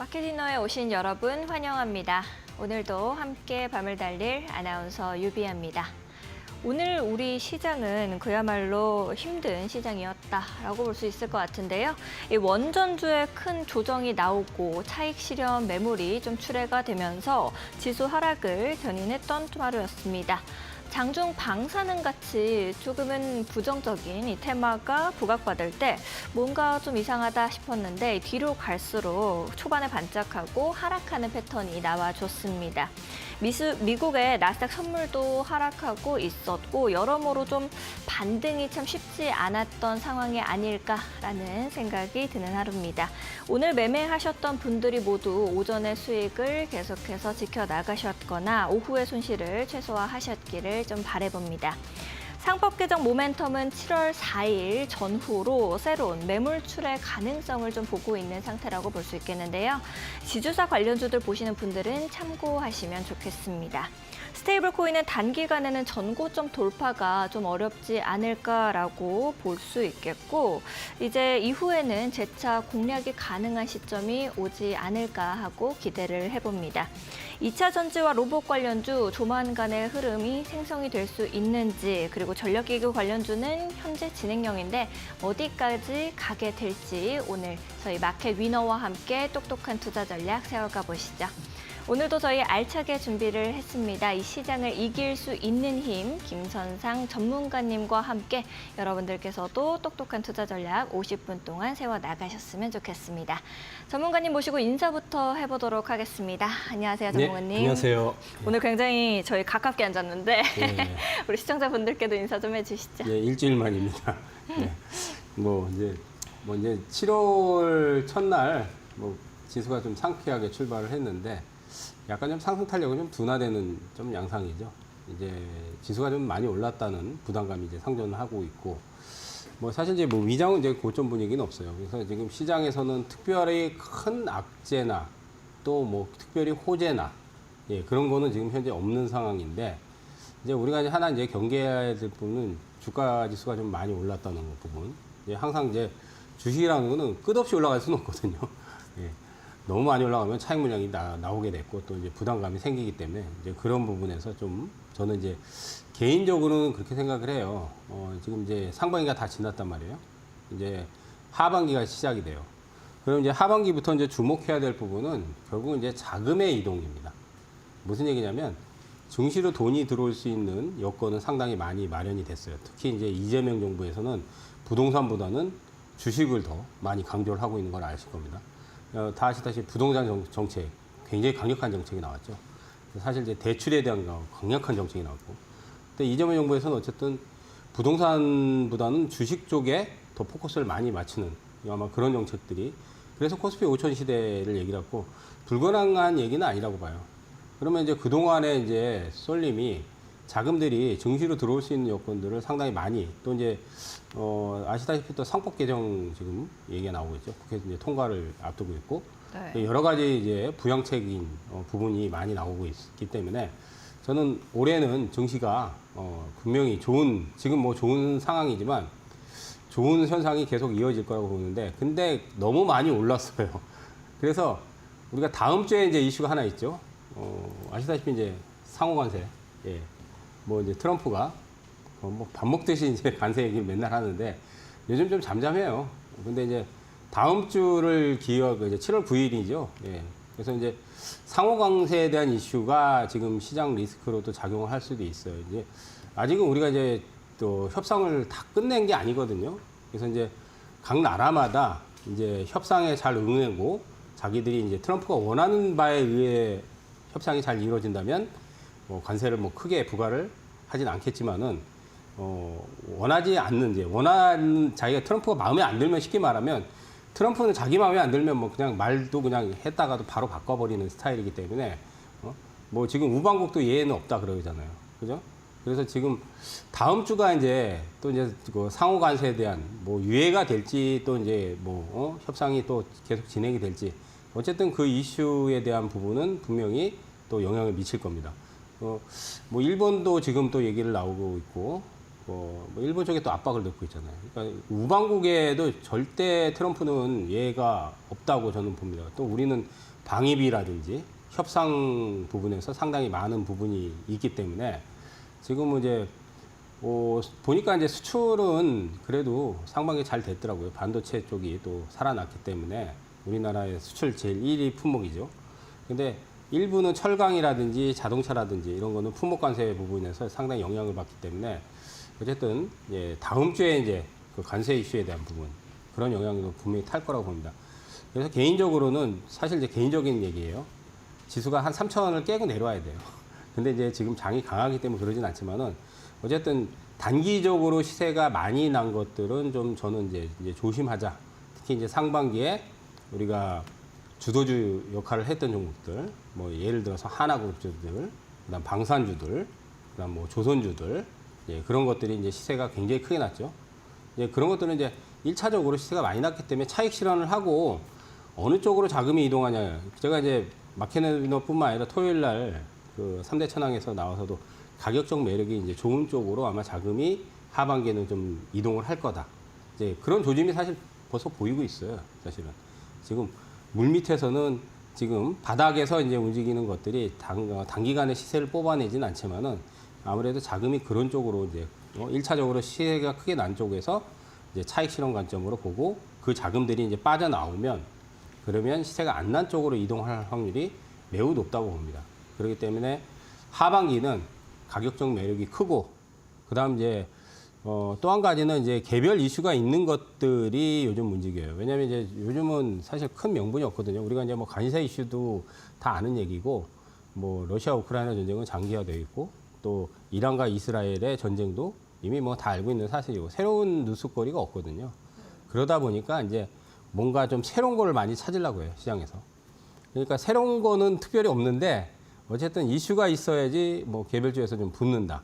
마켓디너에 오신 여러분 환영합니다. 오늘도 함께 밤을 달릴 아나운서 유비아입니다. 오늘 우리 시장은 그야말로 힘든 시장이었다라고 볼 수 있을 것 같은데요. 이 원전주에 큰 조정이 나오고 차익 실현 매물이 좀 출회가 되면서 지수 하락을 견인했던 하루였습니다. 장중 방사능 같이 조금은 부정적인 이 테마가 부각받을 때 뭔가 좀 이상하다 싶었는데 뒤로 갈수록 초반에 반짝하고 하락하는 패턴이 나와줬습니다. 미국의 나스닥 선물도 하락하고 있었고 여러모로 좀 반등이 참 쉽지 않았던 상황이 아닐까라는 생각이 드는 하루입니다. 오늘 매매하셨던 분들이 모두 오전의 수익을 계속해서 지켜나가셨거나 오후의 손실을 최소화하셨기를 좀 바라봅니다. 상법 개정 모멘텀은 7월 4일 전후로 새로운 매물 출회 가능성을 좀 보고 있는 상태라고 볼 수 있겠는데요. 지주사 관련주들 보시는 분들은 참고하시면 좋겠습니다. 스테이블 코인은 단기간에는 전고점 돌파가 좀 어렵지 않을까라고 볼 수 있겠고 이제 이후에는 재차 공략이 가능한 시점이 오지 않을까 하고 기대를 해봅니다. 2차 전지와 로봇 관련주 조만간의 흐름이 생성이 될 수 있는지 그리고 전력기구 관련주는 현재 진행형인데 어디까지 가게 될지 오늘 저희 마켓 위너와 함께 똑똑한 투자 전략 세워가 보시죠. 오늘도 저희 알차게 준비를 했습니다. 이 시장을 이길 수 있는 힘 김선상 전문가님과 함께 여러분들께서도 똑똑한 투자 전략 50분 동안 세워나가셨으면 좋겠습니다. 전문가님 모시고 인사부터 해보도록 하겠습니다. 안녕하세요, 전문가님. 네, 안녕하세요. 오늘 굉장히 저희 가깝게 앉았는데 네. 우리 시청자분들께도 인사 좀 해주시죠. 네, 일주일 만입니다. 네. 뭐 이제 7월 첫날 지수가 좀 상쾌하게 출발을 했는데 약간 좀 상승 탄력은 좀 둔화되는 좀 양상이죠. 이제 지수가 좀 많이 올랐다는 부담감이 이제 상존을 하고 있고, 사실 이제 위장은 이제 고점 분위기는 없어요. 그래서 지금 시장에서는 특별히 큰 악재나 또 특별히 호재나 그런 거는 지금 현재 없는 상황인데, 이제 우리가 이제 하나 이제 경계해야 될 부분은 주가 지수가 좀 많이 올랐다는 부분. 항상 이제 주식이라는 거는 끝없이 올라갈 수는 없거든요. 너무 많이 올라가면 차익 물량이 나오게 됐고 또 이제 부담감이 생기기 때문에 이제 그런 부분에서 좀 저는 이제 개인적으로는 그렇게 생각을 해요. 지금 이제 상반기가 다 지났단 말이에요. 이제 하반기가 시작이 돼요. 그럼 이제 하반기부터 이제 주목해야 될 부분은 결국은 이제 자금의 이동입니다. 무슨 얘기냐면 증시로 돈이 들어올 수 있는 여건은 상당히 많이 마련이 됐어요. 특히 이제 이재명 정부에서는 부동산보다는 주식을 더 많이 강조를 하고 있는 걸 아실 겁니다. 다 아시다시피 부동산 정책, 굉장히 강력한 정책이 나왔죠. 사실 이제 대출에 대한 강력한 정책이 나왔고. 근데 이재명 정부에서는 어쨌든 부동산보다는 주식 쪽에 더 포커스를 많이 맞추는 아마 그런 정책들이. 그래서 코스피 5천 시대를 얘기를 하고 불가능한 얘기는 아니라고 봐요. 그러면 이제 그동안에 이제 쏠림이 자금들이 증시로 들어올 수 있는 여건들을 상당히 많이 또 이제 아시다시피 또 상법 개정 지금 얘기가 나오고 있죠. 국회에서 이제 통과를 앞두고 있고 네. 여러 가지 이제 부양책인 부분이 많이 나오고 있기 때문에 저는 올해는 증시가 분명히 지금 좋은 상황이지만 좋은 현상이 계속 이어질 거라고 보는데 근데 너무 많이 올랐어요. 그래서 우리가 다음 주에 이제 이슈가 하나 있죠. 아시다시피 이제 상호 관세. 이제 트럼프가 밥 먹듯이 이제 관세 얘기를 맨날 하는데 요즘 좀 잠잠해요. 근데 이제 다음 주를 기억 이제 7월 9일이죠. 그래서 이제 상호 관세에 대한 이슈가 지금 시장 리스크로도 작용을 할 수도 있어요. 이제 아직은 우리가 이제 또 협상을 다 끝낸 게 아니거든요. 그래서 이제 각 나라마다 이제 협상에 잘 응하고 자기들이 이제 트럼프가 원하는 바에 의해 협상이 잘 이루어진다면 관세를 크게 부과를 하진 않겠지만은 원하지 않는 이제 원하는 자기가 트럼프가 마음에 안 들면 쉽게 말하면 트럼프는 자기 마음에 안 들면 그냥 말도 그냥 했다가도 바로 바꿔버리는 스타일이기 때문에 지금 우방국도 예외는 없다 그러잖아요, 그죠? 그래서 지금 다음 주가 이제 또 이제 그 상호 관세에 대한 유예가 될지 또 이제 협상이 또 계속 진행이 될지 어쨌든 그 이슈에 대한 부분은 분명히 또 영향을 미칠 겁니다. 일본도 지금 또 얘기를 나오고 있고, 뭐 일본 쪽에 또 압박을 넣고 있잖아요. 그러니까 우방국에도 절대 트럼프는 예가 없다고 저는 봅니다. 또 우리는 방위비라든지 협상 부분에서 상당히 많은 부분이 있기 때문에 지금은 이제 보니까 이제 수출은 그래도 상반기 잘 됐더라고요. 반도체 쪽이 또 살아났기 때문에 우리나라의 수출 제일 1위 품목이죠. 근데 일부는 철강이라든지 자동차라든지 이런 거는 품목 관세 부분에서 상당히 영향을 받기 때문에 어쨌든 다음 주에 이제 그 관세 이슈에 대한 부분 그런 영향도 분명히 탈 거라고 봅니다. 그래서 개인적으로는 사실 이제 개인적인 얘기예요. 지수가 한 3,000원을 깨고 내려와야 돼요. 근데 이제 지금 장이 강하기 때문에 그러진 않지만은 어쨌든 단기적으로 시세가 많이 난 것들은 좀 저는 이제 조심하자. 특히 이제 상반기에 우리가 주도주 역할을 했던 종목들, 뭐 예를 들어서 하나그룹주들, 그다음 방산주들, 그다음 뭐 조선주들, 그런 것들이 이제 시세가 굉장히 크게 났죠. 그런 것들은 이제 1차적으로 시세가 많이 났기 때문에 차익 실현을 하고 어느 쪽으로 자금이 이동하냐. 제가 이제 마케너뿐만 아니라 토요일 날 그 3대 천왕에서 나와서도 가격적 매력이 이제 좋은 쪽으로 아마 자금이 하반기에는 좀 이동을 할 거다. 이제 그런 조짐이 사실 벌써 보이고 있어요. 사실은. 지금 물 밑에서는 지금 바닥에서 이제 움직이는 것들이 단기간에 시세를 뽑아내진 않지만은 아무래도 자금이 그런 쪽으로 이제 1차적으로 시세가 크게 난 쪽에서 이제 차익 실현 관점으로 보고 그 자금들이 이제 빠져나오면 그러면 시세가 안 난 쪽으로 이동할 확률이 매우 높다고 봅니다. 그렇기 때문에 하반기는 가격적 매력이 크고 그다음 이제 또 한 가지는 이제 개별 이슈가 있는 것들이 요즘 움직여요. 왜냐하면 이제 요즘은 사실 큰 명분이 없거든요. 우리가 이제 뭐 관세 이슈도 다 아는 얘기고 뭐 러시아 우크라이나 전쟁은 장기화되어 있고 또 이란과 이스라엘의 전쟁도 이미 뭐 다 알고 있는 사실이고 새로운 뉴스거리가 없거든요. 그러다 보니까 이제 뭔가 좀 새로운 거를 많이 찾으려고 해요, 시장에서. 그러니까 새로운 거는 특별히 없는데 어쨌든 이슈가 있어야지 뭐 개별주에서 좀 붙는다.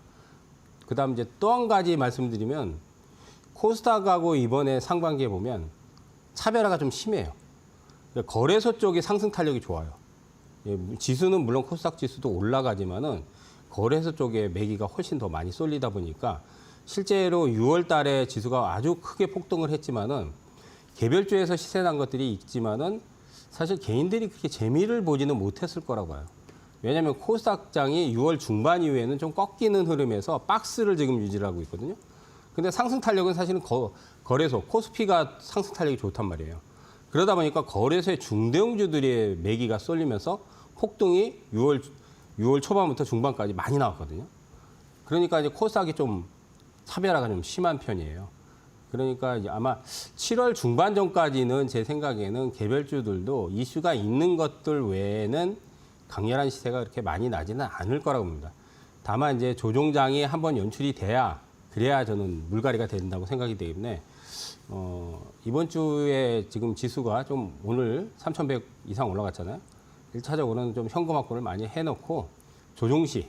그 다음 이제 또 한 가지 말씀드리면 코스닥하고 이번에 상반기에 보면 차별화가 좀 심해요. 그러니까 거래소 쪽이 상승 탄력이 좋아요. 지수는 물론 코스닥 지수도 올라가지만은 거래소 쪽에 매기가 훨씬 더 많이 쏠리다 보니까 실제로 6월 달에 지수가 아주 크게 폭등을 했지만은 개별주에서 시세 난 것들이 있지만은 사실 개인들이 그렇게 재미를 보지는 못했을 거라고 봐요. 왜냐하면 코스닥장이 6월 중반 이후에는 좀 꺾이는 흐름에서 박스를 지금 유지를 하고 있거든요. 근데 상승 탄력은 사실은 거래소, 코스피가 상승 탄력이 좋단 말이에요. 그러다 보니까 거래소의 중대형주들의 매기가 쏠리면서 폭등이 6월 초반부터 중반까지 많이 나왔거든요. 그러니까 이제 코스닥이 좀 차별화가 좀 심한 편이에요. 그러니까 이제 아마 7월 중반 전까지는 제 생각에는 개별주들도 이슈가 있는 것들 외에는 강렬한 시세가 그렇게 많이 나지는 않을 거라고 봅니다. 다만 이제 조종장이 한번 연출이 그래야 저는 물갈이가 된다고 생각이 되기 때문에 이번 주에 지금 지수가 좀 오늘 3,100 이상 올라갔잖아요. 1차적으로는 좀 현금 확보를 많이 해놓고 조종시,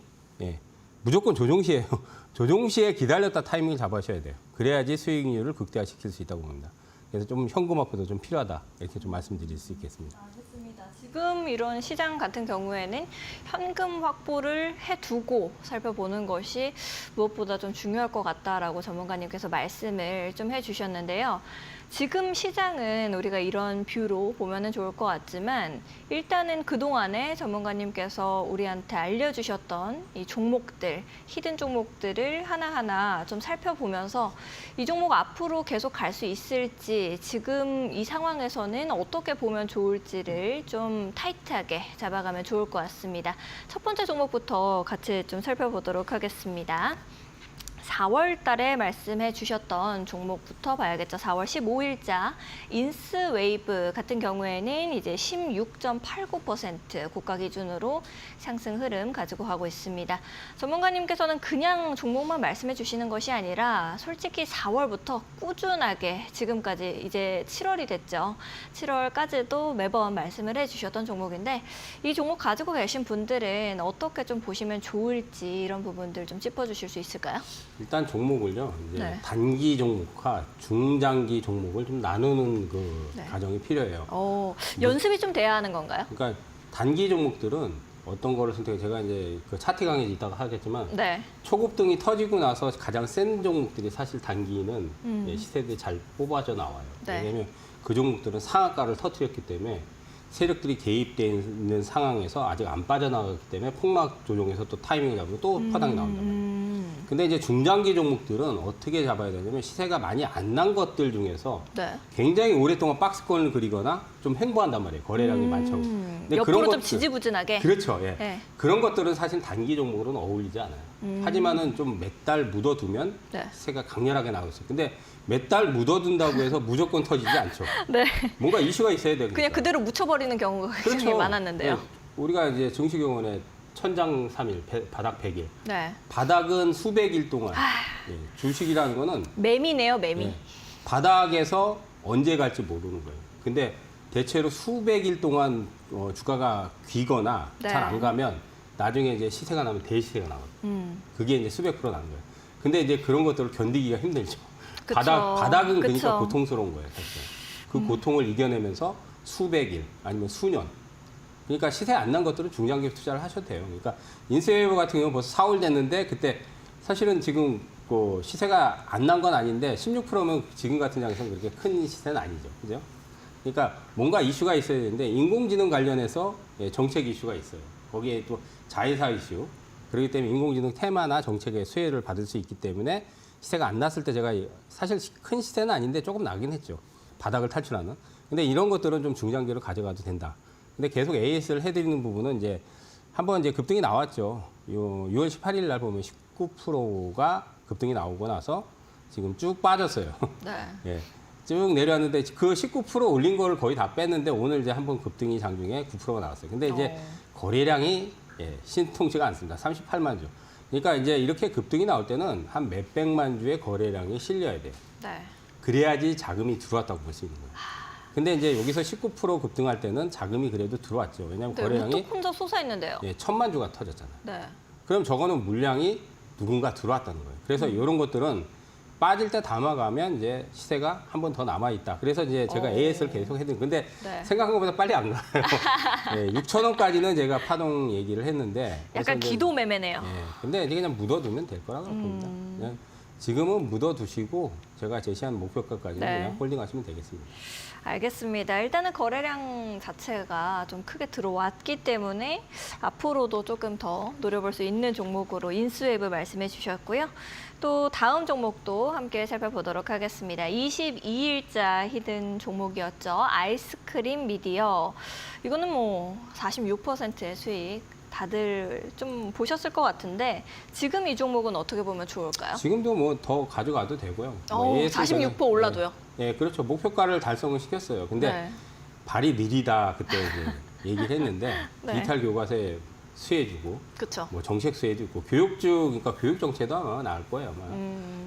무조건 조종시예요. 조종시에 기다렸다 타이밍을 잡으셔야 돼요. 그래야지 수익률을 극대화시킬 수 있다고 봅니다. 그래서 좀 현금 확보도 좀 필요하다 이렇게 좀 말씀드릴 수 있겠습니다. 알겠습니다. 지금 이런 시장 같은 경우에는 현금 확보를 해두고 살펴보는 것이 무엇보다 좀 중요할 것 같다라고 전문가님께서 말씀을 좀 해주셨는데요. 지금 시장은 우리가 이런 뷰로 보면은 좋을 것 같지만 일단은 그동안에 전문가님께서 우리한테 알려주셨던 이 종목들, 히든 종목들을 하나하나 좀 살펴보면서 이 종목 앞으로 계속 갈 수 있을지 지금 이 상황에서는 어떻게 보면 좋을지를 좀 타이트하게 잡아가면 좋을 것 같습니다. 첫 번째 종목부터 같이 좀 살펴보도록 하겠습니다. 4월 달에 말씀해 주셨던 종목부터 봐야겠죠. 4월 15일자 인스웨이브 같은 경우에는 이제 16.89% 고가 기준으로 상승 흐름 가지고 가고 있습니다. 전문가님께서는 그냥 종목만 말씀해 주시는 것이 아니라 솔직히 4월부터 꾸준하게 지금까지 이제 7월이 됐죠. 7월까지도 매번 말씀을 해 주셨던 종목인데 이 종목 가지고 계신 분들은 어떻게 좀 보시면 좋을지 이런 부분들 좀 짚어주실 수 있을까요? 일단 종목을요, 이제 네. 단기 종목과 중장기 종목을 좀 나누는 그 네. 과정이 필요해요. 연습이 좀 돼야 하는 건가요? 그러니까 단기 종목들은 어떤 거를 선택해 제가 이제 그 차트 강의에 이따가 하겠지만 네. 초급등이 터지고 나서 가장 센 종목들이 사실 단기는 예, 시세들이 잘 뽑아져 나와요. 네. 왜냐하면 그 종목들은 상한가를 터뜨렸기 때문에 세력들이 개입되어 있는 상황에서 아직 안 빠져나가기 때문에 폭락 조정에서 또 타이밍을 잡으면 또 파당이 나온단 말이에요. 근데 이제 중장기 종목들은 어떻게 잡아야 되냐면 시세가 많이 안 난 것들 중에서 네. 굉장히 오랫동안 박스권을 그리거나 좀 횡보한단 말이에요. 거래량이 많죠. 근데 옆으로 좀 것들- 지지부진하게. 그렇죠. 예. 네. 그런 것들은 사실 단기 종목으로는 어울리지 않아요. 하지만은 좀 몇 달 묻어두면 네. 시세가 강렬하게 나올 수 있어요. 근데 몇 달 묻어둔다고 해서 무조건 터지지 않죠. 네. 뭔가 이슈가 있어야 되니까. 그냥 그대로 묻혀버리는 경우가 굉장히 많았는데요. 네. 우리가 이제 정시경원에 천장 3일, 바닥 100일. 네. 바닥은 수백일 동안. 예, 주식이라는 거는 매미네요, 매미. 예, 바닥에서 언제 갈지 모르는 거예요. 근데 대체로 수백일 동안 주가가 귀거나 네. 잘 안 가면 나중에 이제 시세가 나면 대시세가 나거든요. 그게 이제 수백 프로 나는 거예요. 근데 이제 그런 것들을 견디기가 힘들죠. 그쵸. 바닥은 그러니까 그쵸. 고통스러운 거예요. 사실. 그 고통을 이겨내면서 수백일 아니면 수년. 그러니까 시세 안 난 것들은 중장기 투자를 하셔도 돼요. 그러니까 인세웨이버 같은 경우는 벌써 4월 됐는데 그때 사실은 지금 그 시세가 안 난 건 아닌데 16%면 지금 같은 장에서는 그렇게 큰 시세는 아니죠. 그죠? 그러니까 뭔가 이슈가 있어야 되는데 인공지능 관련해서 예, 정책 이슈가 있어요. 거기에 또 자회사 이슈. 그렇기 때문에 인공지능 테마나 정책의 수혜를 받을 수 있기 때문에 시세가 안 났을 때 제가 사실 큰 시세는 아닌데 조금 나긴 했죠. 바닥을 탈출하는. 근데 이런 것들은 좀 중장기로 가져가도 된다. 근데 계속 AS를 해드리는 부분은 이제 한번 이제 급등이 나왔죠. 6월 18일 날 보면 19%가 급등이 나오고 나서 지금 쭉 빠졌어요. 네. 예. 쭉 내려왔는데 그 19% 올린 거를 거의 다 뺐는데 오늘 이제 한번 급등이 장중에 9%가 나왔어요. 근데 이제 거래량이 예, 신통치가 않습니다. 38만 주. 그러니까 이제 이렇게 급등이 나올 때는 한 몇백만 주의 거래량이 실려야 돼요. 네. 그래야지 자금이 들어왔다고 볼 수 있는 거예요. 근데 이제 여기서 19% 급등할 때는 자금이 그래도 들어왔죠. 왜냐하면 네, 거래량이 또 혼자 솟아있는데요. 예, 1000만 주가 터졌잖아요. 네. 그럼 저거는 물량이 누군가 들어왔다는 거예요. 그래서 이런 것들은 빠질 때 담아가면 이제 시세가 한 번 더 남아있다. 그래서 이제 제가 AS를 계속 해드린 근데 네. 생각한 것보다 빨리 안 가요. 예, 6,000원까지는 제가 파동 얘기를 했는데. 그래서 약간 이제 기도 매매네요. 예, 근데 이제 그냥 묻어두면 될 거라고 봅니다. 그냥 지금은 묻어두시고 제가 제시한 목표가까지는 네. 그냥 홀딩하시면 되겠습니다. 알겠습니다. 일단은 거래량 자체가 좀 크게 들어왔기 때문에 앞으로도 조금 더 노려볼 수 있는 종목으로 인수웨이브 말씀해 주셨고요. 또 다음 종목도 함께 살펴보도록 하겠습니다. 22일자 히든 종목이었죠. 아이스크림 미디어. 이거는 뭐 46%의 수익 다들 좀 보셨을 것 같은데 지금 이 종목은 어떻게 보면 좋을까요? 지금도 뭐 더 가져가도 되고요. 어, AS 는 46% 올라도요? 예, 그렇죠. 목표가를 달성을 시켰어요. 근데 네. 발이 느리다 그때 이제 얘기를 했는데 네. 이탈 교과서에 수혜주고 그렇죠. 뭐 정책 수혜도 있고 교육주 그러니까 교육 정책도 아마 나올 거예요 아마.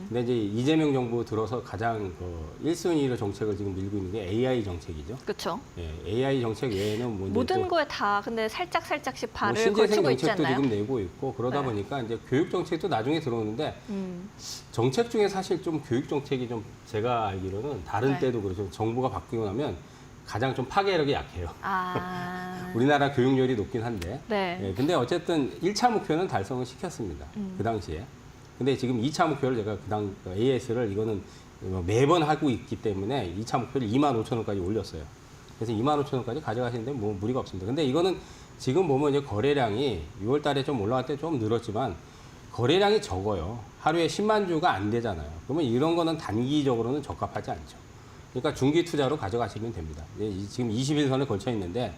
근데 이제 이재명 정부 들어서 가장 그 1순위로 정책을 지금 밀고 있는 게 AI 정책이죠. 그렇죠. 예, AI 정책 외에는 뭐 이제 모든 또 거에 다 근데 살짝씩 뭐 발을 신재생 걸치고 있지 정책도 않나요? 지금 내고 있고 그러다 네. 보니까 이제 교육 정책도 나중에 들어오는데 정책 중에 사실 좀 교육 정책이 좀 제가 알기로는 다른 네. 때도 그렇죠. 정부가 바뀌고 나면 가장 좀 파괴력이 약해요. 아, 우리나라 교육열이 높긴 한데. 네. 예, 근데 어쨌든 1차 목표는 달성을 시켰습니다. 그 당시에. 근데 지금 2차 목표를 제가 AS를 이거는 매번 하고 있기 때문에 2차 목표를 25,000원까지 올렸어요. 그래서 25,000원까지 가져가시는데 뭐 무리가 없습니다. 근데 이거는 지금 보면 이제 거래량이 6월 달에 좀 올라갈 때 좀 늘었지만 거래량이 적어요. 하루에 10만 주가 안 되잖아요. 그러면 이런 거는 단기적으로는 적합하지 않죠. 그러니까 중기 투자로 가져가시면 됩니다. 지금 21선에 걸쳐 있는데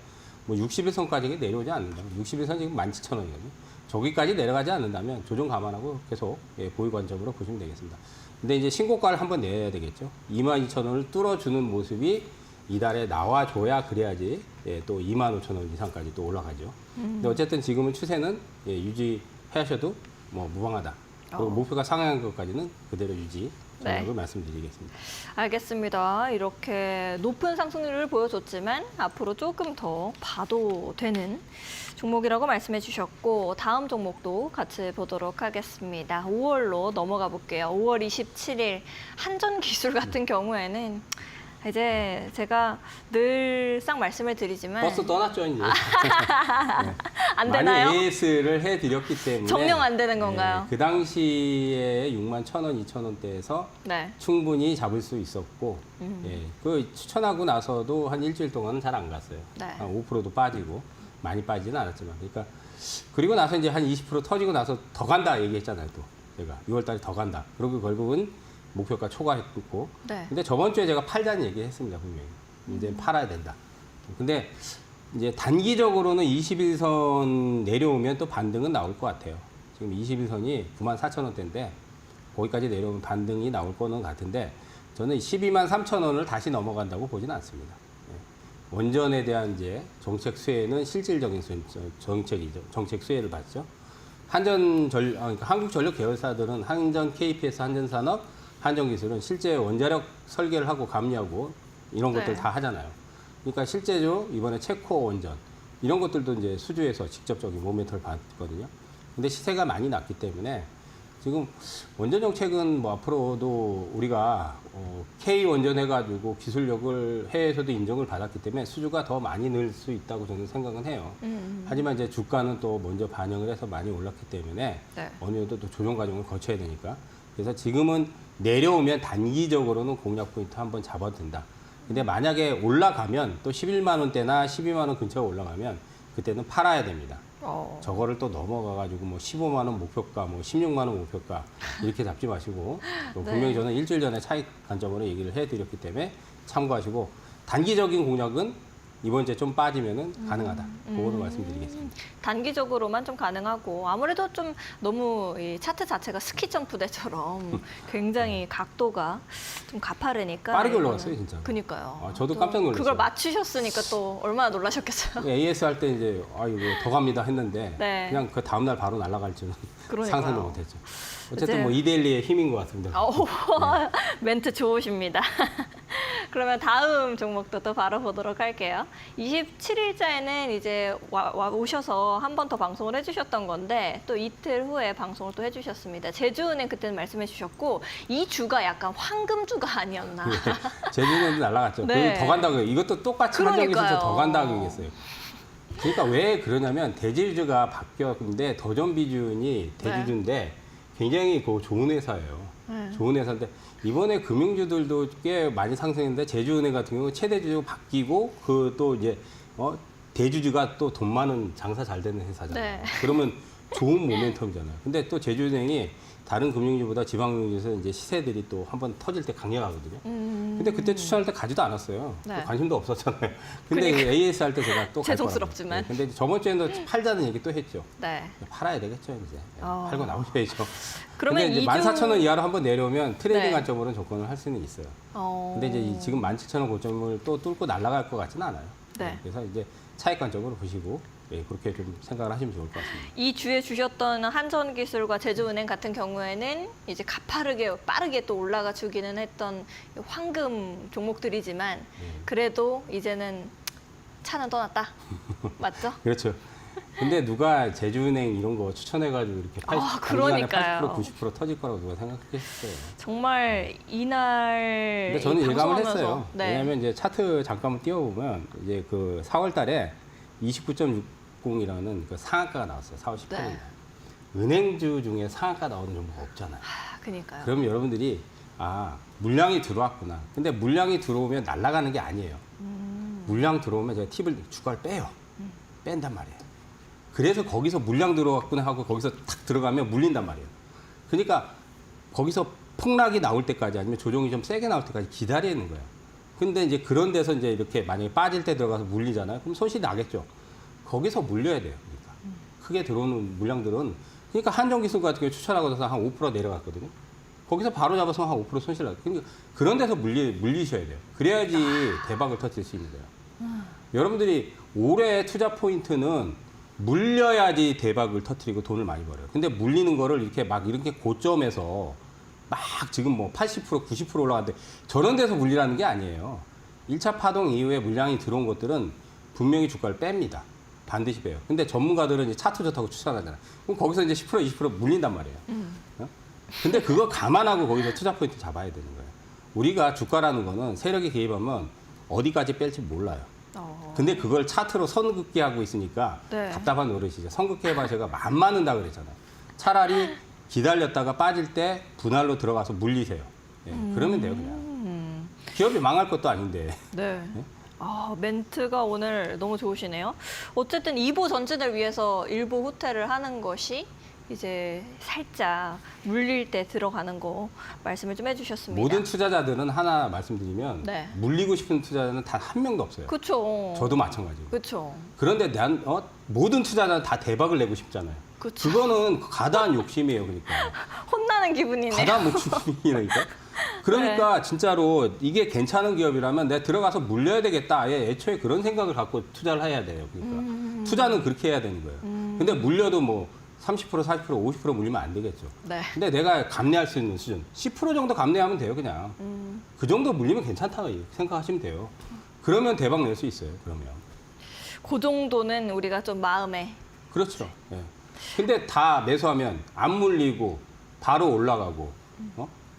뭐 61선까지 내려오지 않는다. 61선 지금 17,000원이거든요. 저기까지 내려가지 않는다면 조정 감안하고 계속 보유 관점으로 보시면 되겠습니다. 근데 이제 신고가를 한번 내야 되겠죠. 22,000원을 뚫어주는 모습이 이달에 나와줘야 그래야지 또 25,000원 이상까지 또 올라가죠. 근데 어쨌든 지금은 추세는 유지하셔도 뭐 무방하다. 그리고 목표가 상향한 것까지는 그대로 유지. 전략을 말씀드리겠습니다. 알겠습니다. 이렇게 높은 상승률을 보여줬지만 앞으로 조금 더 봐도 되는 종목이라고 말씀해 주셨고 다음 종목도 같이 보도록 하겠습니다. 5월로 넘어가 볼게요. 5월 27일 한전기술 같은 경우에는 이제 제가 늘상 말씀을 드리지만 버스 떠났죠 이제. 네. 안 많이 되나요? AS를 해드렸기 때문에 정령 안 되는 건가요? 그 당시에 6만 1,000원, 2,000원대에서 네. 충분히 잡을 수 있었고 그 추천하고 나서도 한 일주일 동안은 잘 안 갔어요. 네. 한 5%도 빠지고 많이 빠지지는 않았지만 그러니까 그리고 나서 이제 한 20% 터지고 나서 더 간다 얘기했잖아요. 또 제가 6월달에 더 간다. 그리고 결국은 목표가 초과했고 네. 근데 저번 주에 제가 팔자는 얘기했습니다. 분명히 이제 팔아야 된다. 근데 이제 단기적으로는 21선 내려오면 또 반등은 나올 것 같아요. 지금 21선이 94,000원대인데 거기까지 내려오면 반등이 나올 거는 같은데 저는 12만 3,000원을 다시 넘어간다고 보지는 않습니다. 예. 원전에 대한 이제 정책 수혜는 실질적인 정책이죠. 정책 수혜를 받죠. 그러니까 한국전력 계열사들은 한전, KPS, 한전산업, 한전기술은 실제 원자력 설계를 하고 감리하고 이런 네. 것들 다 하잖아요. 그러니까 실제로 이번에 체코 원전 이런 것들도 이제 수주에서 직접적인 모멘트를 받거든요. 근데 시세가 많이 낮기 때문에 지금 원전 정책은 뭐 앞으로도 우리가 K 원전 해가지고 기술력을 해외에서도 인정을 받았기 때문에 수주가 더 많이 늘 수 있다고 저는 생각은 해요. 하지만 이제 주가는 또 먼저 반영을 해서 많이 올랐기 때문에 네. 어느 정도 또 조정 과정을 거쳐야 되니까 그래서 지금은 내려오면 단기적으로는 공략 포인트 한번 잡아도 된다. 근데 만약에 올라가면 또 11만 원대나 12만 원 근처에 올라가면 그때는 팔아야 됩니다. 저거를 또 넘어가가지고 뭐 15만 원 목표가, 뭐 16만 원 목표가 이렇게 잡지 마시고 또 분명히 저는 일주일 전에 차익 관점으로 얘기를 해드렸기 때문에 참고하시고 단기적인 공략은 이번 주에 좀 빠지면은 가능하다. 그거를 말씀드리겠습니다. 단기적으로만 좀 가능하고 아무래도 좀 너무 이 차트 자체가 스키 점프대처럼 굉장히 각도가 좀 가파르니까 빠르게 이거는- 올라갔어요, 진짜. 그니까요. 아, 저도 또 깜짝 놀랐어요. 그걸 맞추셨으니까 또 얼마나 놀라셨겠어요. AS 할 때 이제 이거 더 갑니다 했는데 네. 그냥 그 다음 날 바로 날아갈 줄은 그러니까요. 상상도 못했죠. 어쨌든 이제- 뭐 이데일리의 힘인 것 같습니다. 멘트 좋으십니다. 그러면 다음 종목도 또 바로 보도록 할게요. 27일자에는 이제 오셔서 한 번 더 방송을 해주셨던 건데 또 이틀 후에 방송을 또 해주셨습니다. 제주은행 그때는 말씀해 주셨고 이 주가 약간 황금주가 아니었나. 제주는 날아갔죠. 네. 그리고 더 간다고 해요. 이것도 똑같이 그러니까요. 한정기술도 더 간다고 얘기했어요. 그러니까 왜 그러냐면 대주주가 바뀌었는데 도전 비중이 대주주인데 굉장히 좋은 회사예요. 네. 좋은 회사인데 이번에 금융주들도 꽤 많이 상승했는데 제주은행 같은 경우 최대주주가 바뀌고 그 또 이제 대주주가 또 돈 많은 장사 잘 되는 회사잖아요. 네. 그러면 좋은 모멘텀이잖아요. 근데 또 제주은행이 다른 금융주보다 지방금융주에서 이제 시세들이 또 한번 터질 때 강력하거든요. 근데 그때 추천할 때 가지도 않았어요. 네. 또 관심도 없었잖아요. 근데 그러니까. AS 할 때 제가 또 갈 죄송스럽지만. 거라고. 근데 저번 주에는 팔자는 얘기 또 했죠. 네. 팔아야 되겠죠, 이제. 어. 팔고 나오셔야죠. 그러면 근데 이제 이주- 14,000원 이하로 한번 내려오면 트레이딩 네. 관점으로는 접근을 할 수는 있어요. 근데 이제 지금 17,000원 고점을 또 뚫고 날아갈 것 같지는 않아요. 네. 그래서 이제 차익 관점으로 보시고 그렇게 좀 생각을 하시면 좋을 것 같습니다. 이 주에 주셨던 한전기술과 제주은행 같은 경우에는 이제 가파르게 빠르게 또 올라가 주기는 했던 황금 종목들이지만 그래도 이제는 차는 떠났다. 맞죠? 그렇죠. 근데 누가 제주은행 이런 거 추천해가지고 이렇게 80, 단기간에 그러니까요. 80% 90% 터질 거라고 누가 생각했어요. 정말 이날 근데 저는 이 예감을 방송하면서- 했어요. 네. 왜냐하면 이제 차트 잠깐만 띄워보면 이제 그 4월달에 29.60이라는 그 상한가가 나왔어요. 4월 18일 날. 네. 은행주 중에 상한가 나오는 종목 없잖아요. 그러니까요. 그러면 여러분들이 물량이 들어왔구나. 근데 물량이 들어오면 날아가는 게 아니에요. 물량 들어오면 제가 팁을 주가를 빼요. 뺀단 말이에요. 그래서 거기서 물량 들어왔구나 하고 거기서 탁 들어가면 물린단 말이에요. 그러니까 거기서 폭락이 나올 때까지 아니면 조정이 좀 세게 나올 때까지 기다리는 거예요. 근데 이제 그런 데서 이제 이렇게 만약에 빠질 때 들어가서 물리잖아요. 그럼 손실이 나겠죠. 거기서 물려야 돼요. 그러니까. 크게 들어오는 물량들은 그러니까 한전기술 같은 경우 추천하고서 한 5% 내려갔거든요. 거기서 바로 잡아서 한 5% 손실 나요. 그러니까 그런 데서 물리셔야 돼요. 그래야지 대박을 터뜨릴 수 있는 거예요. 여러분들이 올해 투자 포인트는 물려야지 대박을 터뜨리고 돈을 많이 벌어요. 근데 물리는 거를 이렇게 막 이렇게 고점에서 막 지금 뭐 80%, 90% 올라갔는데 저런 데서 물리라는 게 아니에요. 1차 파동 이후에 물량이 들어온 것들은 분명히 주가를 뺍니다. 반드시 빼요. 근데 전문가들은 이제 차트 좋다고 추천하잖아요. 그럼 거기서 이제 10%, 20% 물린단 말이에요. 어? 근데 그거 감안하고 거기서 투자 포인트 잡아야 되는 거예요. 우리가 주가라는 거는 세력이 개입하면 어디까지 뺄지 몰라요. 근데 그걸 차트로 선긋기 하고 있으니까 네. 답답한 노릇이죠. 선긋기 해봐 제가 안 맞는다 그랬잖아요. 차라리 기다렸다가 빠질 때 분할로 들어가서 물리세요. 예, 그러면 돼요 그냥. 기업이 망할 것도 아닌데. 네. 멘트가 오늘 너무 좋으시네요. 어쨌든 2보 전진을 위해서 1보 후퇴를 하는 것이 이제 살짝 물릴 때 들어가는 거 말씀을 좀 해주셨습니다. 모든 투자자들은 하나 말씀드리면 네. 물리고 싶은 투자자는 단 한 명도 없어요. 그렇죠. 저도 마찬가지고. 그렇죠. 그런데 모든 투자자는 다 대박을 내고 싶잖아요. 그쵸. 그거는 가다한 욕심이에요. 그러니까. 혼나는 기분이네요. 가다한 욕심이니까. 그러니까 진짜로 이게 괜찮은 기업이라면 내가 들어가서 물려야 되겠다. 아예 애초에 그런 생각을 갖고 투자를 해야 돼요. 그러니까 투자는 그렇게 해야 되는 거예요. 근데 물려도 뭐 30%, 40%, 50% 물리면 안 되겠죠. 네. 근데 내가 감내할 수 있는 수준 10% 정도 감내하면 돼요. 그냥 그 정도 물리면 괜찮다고 생각하시면 돼요. 그러면 대박 낼 수 있어요. 그러면. 그 정도는 우리가 좀 마음에. 그렇죠. 예. 근데 다 매수하면 안 물리고 바로 올라가고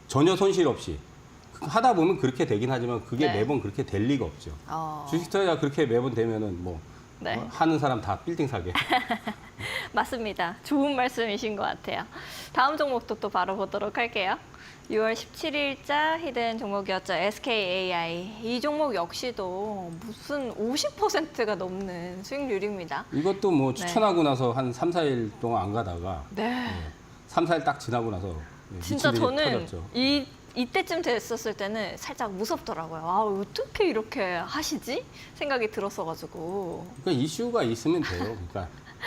전혀 손실 없이 하다 보면 그렇게 되긴 하지만 그게 네. 매번 그렇게 될 리가 없죠. 주식 투자가 그렇게 매번 되면은 뭐 네. 하는 사람 다 빌딩 사게. 맞습니다. 좋은 말씀이신 것 같아요. 다음 종목도 또 바로 보도록 할게요. 6월 17일자 히든 종목이었죠. SKAI. 이 종목 역시도 무슨 50%가 넘는 수익률입니다. 이것도 뭐 추천하고 나서 한 3, 4일 동안 안 가다가 네. 3, 4일 딱 지나고 나서 진짜 미친 듯이 저는 터졌죠. 이때쯤 됐었을 때는 살짝 무섭더라고요. 어떻게 이렇게 하시지? 생각이 들었어가지고. 그러니까 이슈가 있으면 돼요. 그러니까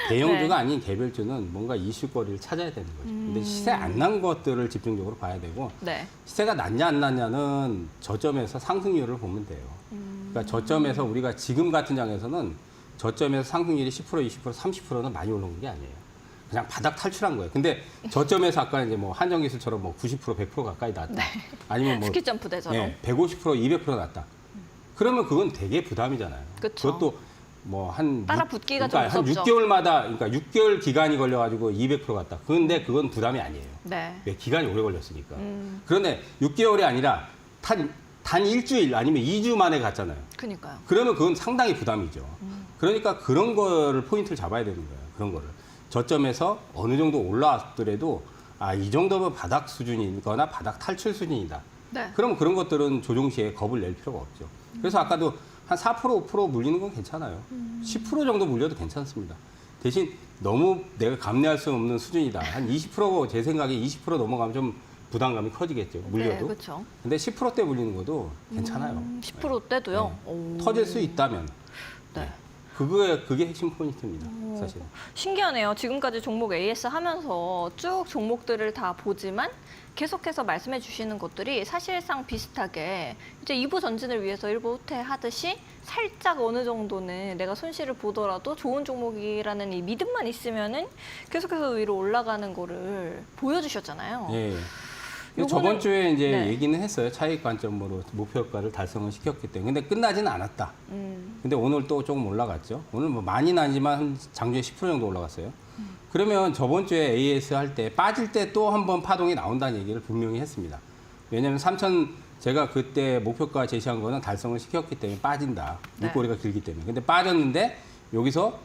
대형주가 네. 아닌 개별주는 뭔가 이슈거리를 찾아야 되는 거죠. 근데 시세 안 난 것들을 집중적으로 봐야 되고 네. 시세가 낮냐 안 낮냐는 저점에서 상승률을 보면 돼요. 그러니까 저점에서 우리가 지금 같은 장에서는 저점에서 상승률이 10%, 20%, 30%는 많이 올라온 게 아니에요. 그냥 바닥 탈출한 거예요. 근데 저점에서 아까 이제 뭐 한정기술처럼 뭐 90%, 100% 가까이 났다. 네. 아니면 뭐 스키점프 대처럼. 예, 150%, 200% 났다. 그러면 그건 되게 부담이잖아요. 그쵸. 그것도 뭐 한 따라 붙기가 그러니까 좀 한 무섭죠. 6개월마다 그러니까 6개월 기간이 걸려가지고 200% 갔다. 그런데 그건 부담이 아니에요. 네. 왜 기간이 오래 걸렸으니까. 그런데 6개월이 아니라 단 일주일 아니면 2주 만에 갔잖아요. 그니까요. 그러면 그건 상당히 부담이죠. 그러니까 그런 거를 포인트를 잡아야 되는 거예요. 그런 거를. 저점에서 어느 정도 올라왔더라도 이 정도면 바닥 수준이거나 바닥 탈출 수준이다. 네. 그럼 그런 것들은 조정 시에 겁을 낼 필요가 없죠. 그래서 아까도 한 4%, 5% 물리는 건 괜찮아요. 10% 정도 물려도 괜찮습니다. 대신 너무 내가 감내할 수 없는 수준이다. 한 20%제 생각에 20% 넘어가면 좀 부담감이 커지겠죠. 물려도. 네, 그렇죠. 근데 10%대 물리는 것도 괜찮아요. 10%대도요. 네. 터질 수 있다면. 네. 그게 핵심 포인트입니다. 사실은. 신기하네요. 지금까지 종목 AS 하면서 쭉 종목들을 다 보지만 계속해서 말씀해 주시는 것들이 사실상 비슷하게 이제 2부 전진을 위해서 1부 후퇴 하듯이 살짝 어느 정도는 내가 손실을 보더라도 좋은 종목이라는 이 믿음만 있으면은 계속해서 위로 올라가는 거를 보여주셨잖아요. 예. 요거는- 저번 주에 이제 네. 얘기는 했어요. 차익 관점으로 목표 효과를 달성을 시켰기 때문에. 근데 끝나지는 않았다. 음, 근데 오늘 또 조금 올라갔죠. 오늘 뭐 많이는 아니지만 장중에 10% 정도 올라갔어요. 그러면 저번 주에 AS 할 때 빠질 때 또 한 번 파동이 나온다는 얘기를 분명히 했습니다. 왜냐하면 3천 제가 그때 목표가 제시한 거는 달성을 시켰기 때문에 빠진다. 네. 물꼬리가 길기 때문에. 근데 빠졌는데 여기서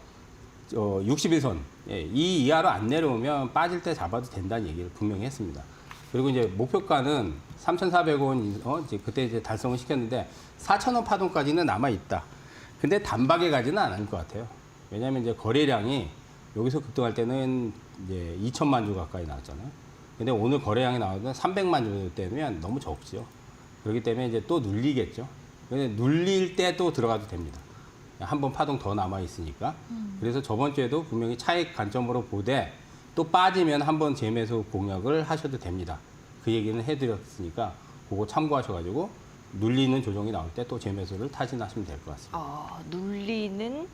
61선 이 이하로 안 내려오면 빠질 때 잡아도 된다는 얘기를 분명히 했습니다. 그리고 이제 목표가는 3,400원 이제 그때 이제 달성을 시켰는데 4,000원 파동까지는 남아 있다. 근데 단박에 가지는 않을 것 같아요. 왜냐하면 이제 거래량이 여기서 급등할 때는 이제 2천만 주 가까이 나왔잖아요. 근데 오늘 거래량이 나오면 300만 주 때면 너무 적죠. 그렇기 때문에 이제 또 눌리겠죠. 근데 눌릴 때 또 들어가도 됩니다. 한 번 파동 더 남아 있으니까. 그래서 저번 주에도 분명히 차익 관점으로 보되 또 빠지면 한번 재매수 공략을 하셔도 됩니다. 그 얘기는 해드렸으니까 그거 참고하셔가지고 눌리는 조정이 나올 때 또 재매수를 타진하시면 될 것 같습니다. 눌리는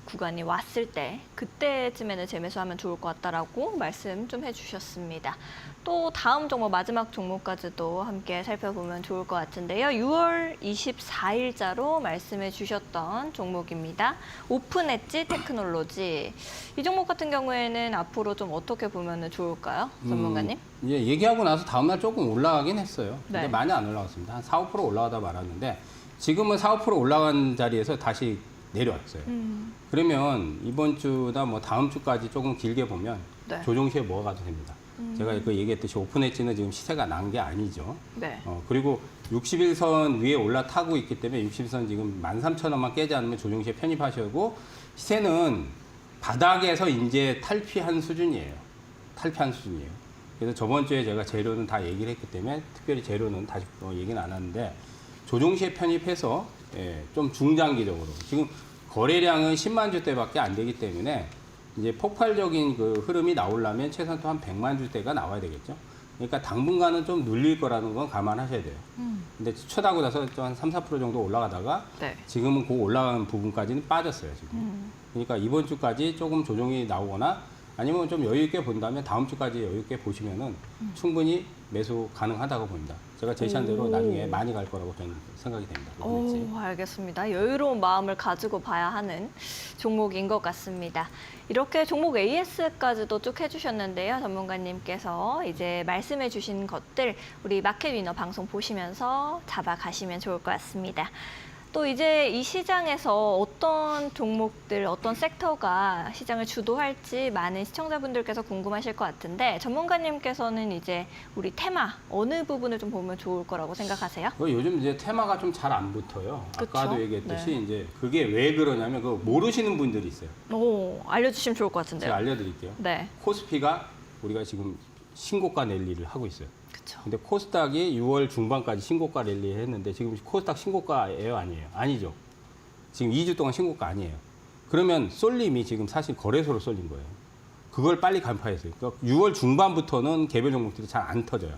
구간이 왔을 때 그때쯤에는 재매수하면 좋을 것 같다라고 말씀 좀 해주셨습니다. 또 다음 종목 마지막 종목까지도 함께 살펴보면 좋을 것 같은데요. 6월 24일자로 말씀해 주셨던 종목입니다. 오픈 엣지 테크놀로지. 이 종목 같은 경우에는 앞으로 좀 어떻게 보면 좋을까요? 전문가님? 예, 얘기하고 나서 다음날 조금 올라가긴 했어요. 근데 네. 많이 안 올라갔습니다. 한 4, 5% 올라가다 말았는데 지금은 4, 5% 올라간 자리에서 다시 내려왔어요. 그러면 이번 주나 뭐 다음 주까지 조금 길게 보면 네. 조정 시에 먹어가도 됩니다. 제가 그 얘기했듯이 오픈 엣지는 지금 시세가 난 게 아니죠. 네. 그리고 60일선 위에 올라타고 있기 때문에 60일선 지금 13,000원만 깨지 않으면 조정 시에 편입하셔고 시세는 바닥에서 이제 탈피한 수준이에요. 탈피한 수준이에요. 그래서 저번 주에 제가 재료는 다 얘기를 했기 때문에 특별히 재료는 다시 얘기는 안 하는데 조정 시에 편입해서 좀 중장기적으로 지금 거래량은 10만 주대밖에 안 되기 때문에 이제 폭발적인 그 흐름이 나오려면 최소한 또 한 100만 주대가 나와야 되겠죠. 그러니까 당분간은 좀 눌릴 거라는 건 감안하셔야 돼요. 근데 쳐다고 나서 또 한 3, 4% 정도 올라가다가 네. 지금은 그 올라가는 부분까지는 빠졌어요, 지금. 그러니까 이번 주까지 조금 조정이 나오거나 아니면 좀 여유 있게 본다면 다음 주까지 여유 있게 보시면은 충분히 매수 가능하다고 봅니다. 제가 제시한 대로 나중에 많이 갈 거라고 저는 생각이 됩니다. 오, 알겠습니다. 여유로운 마음을 가지고 봐야 하는 종목인 것 같습니다. 이렇게 종목 AS까지도 쭉 해주셨는데요. 전문가님께서 이제 말씀해 주신 것들 우리 마켓 위너 방송 보시면서 잡아가시면 좋을 것 같습니다. 또 이제 이 시장에서 어떤 종목들, 어떤 sek터가 시장을 주도할지 많은 시청자분들께서 궁금하실 것 같은데 전문가님께서는 이제 우리 테마 어느 부분을 좀 보면 좋을 거라고 생각하세요? 요즘 이제 테마가 좀 잘 안 붙어요. 그쵸? 아까도 얘기했듯이 네. 이제 그게 왜 그러냐면 그거 모르시는 분들이 있어요. 오, 알려주시면 좋을 것 같은데요. 제가 알려드릴게요. 네, 코스피가 우리가 지금 신고가 랠리를 하고 있어요. 그렇죠. 근데 코스닥이 6월 중반까지 신고가 랠리 했는데 지금 코스닥 신고가예요, 아니에요? 아니죠. 지금 2주 동안 신고가 아니에요. 그러면 쏠림이 지금 사실 거래소로 쏠린 거예요. 그걸 빨리 간파했어요. 그러니까 6월 중반부터는 개별 종목들이 잘 안 터져요.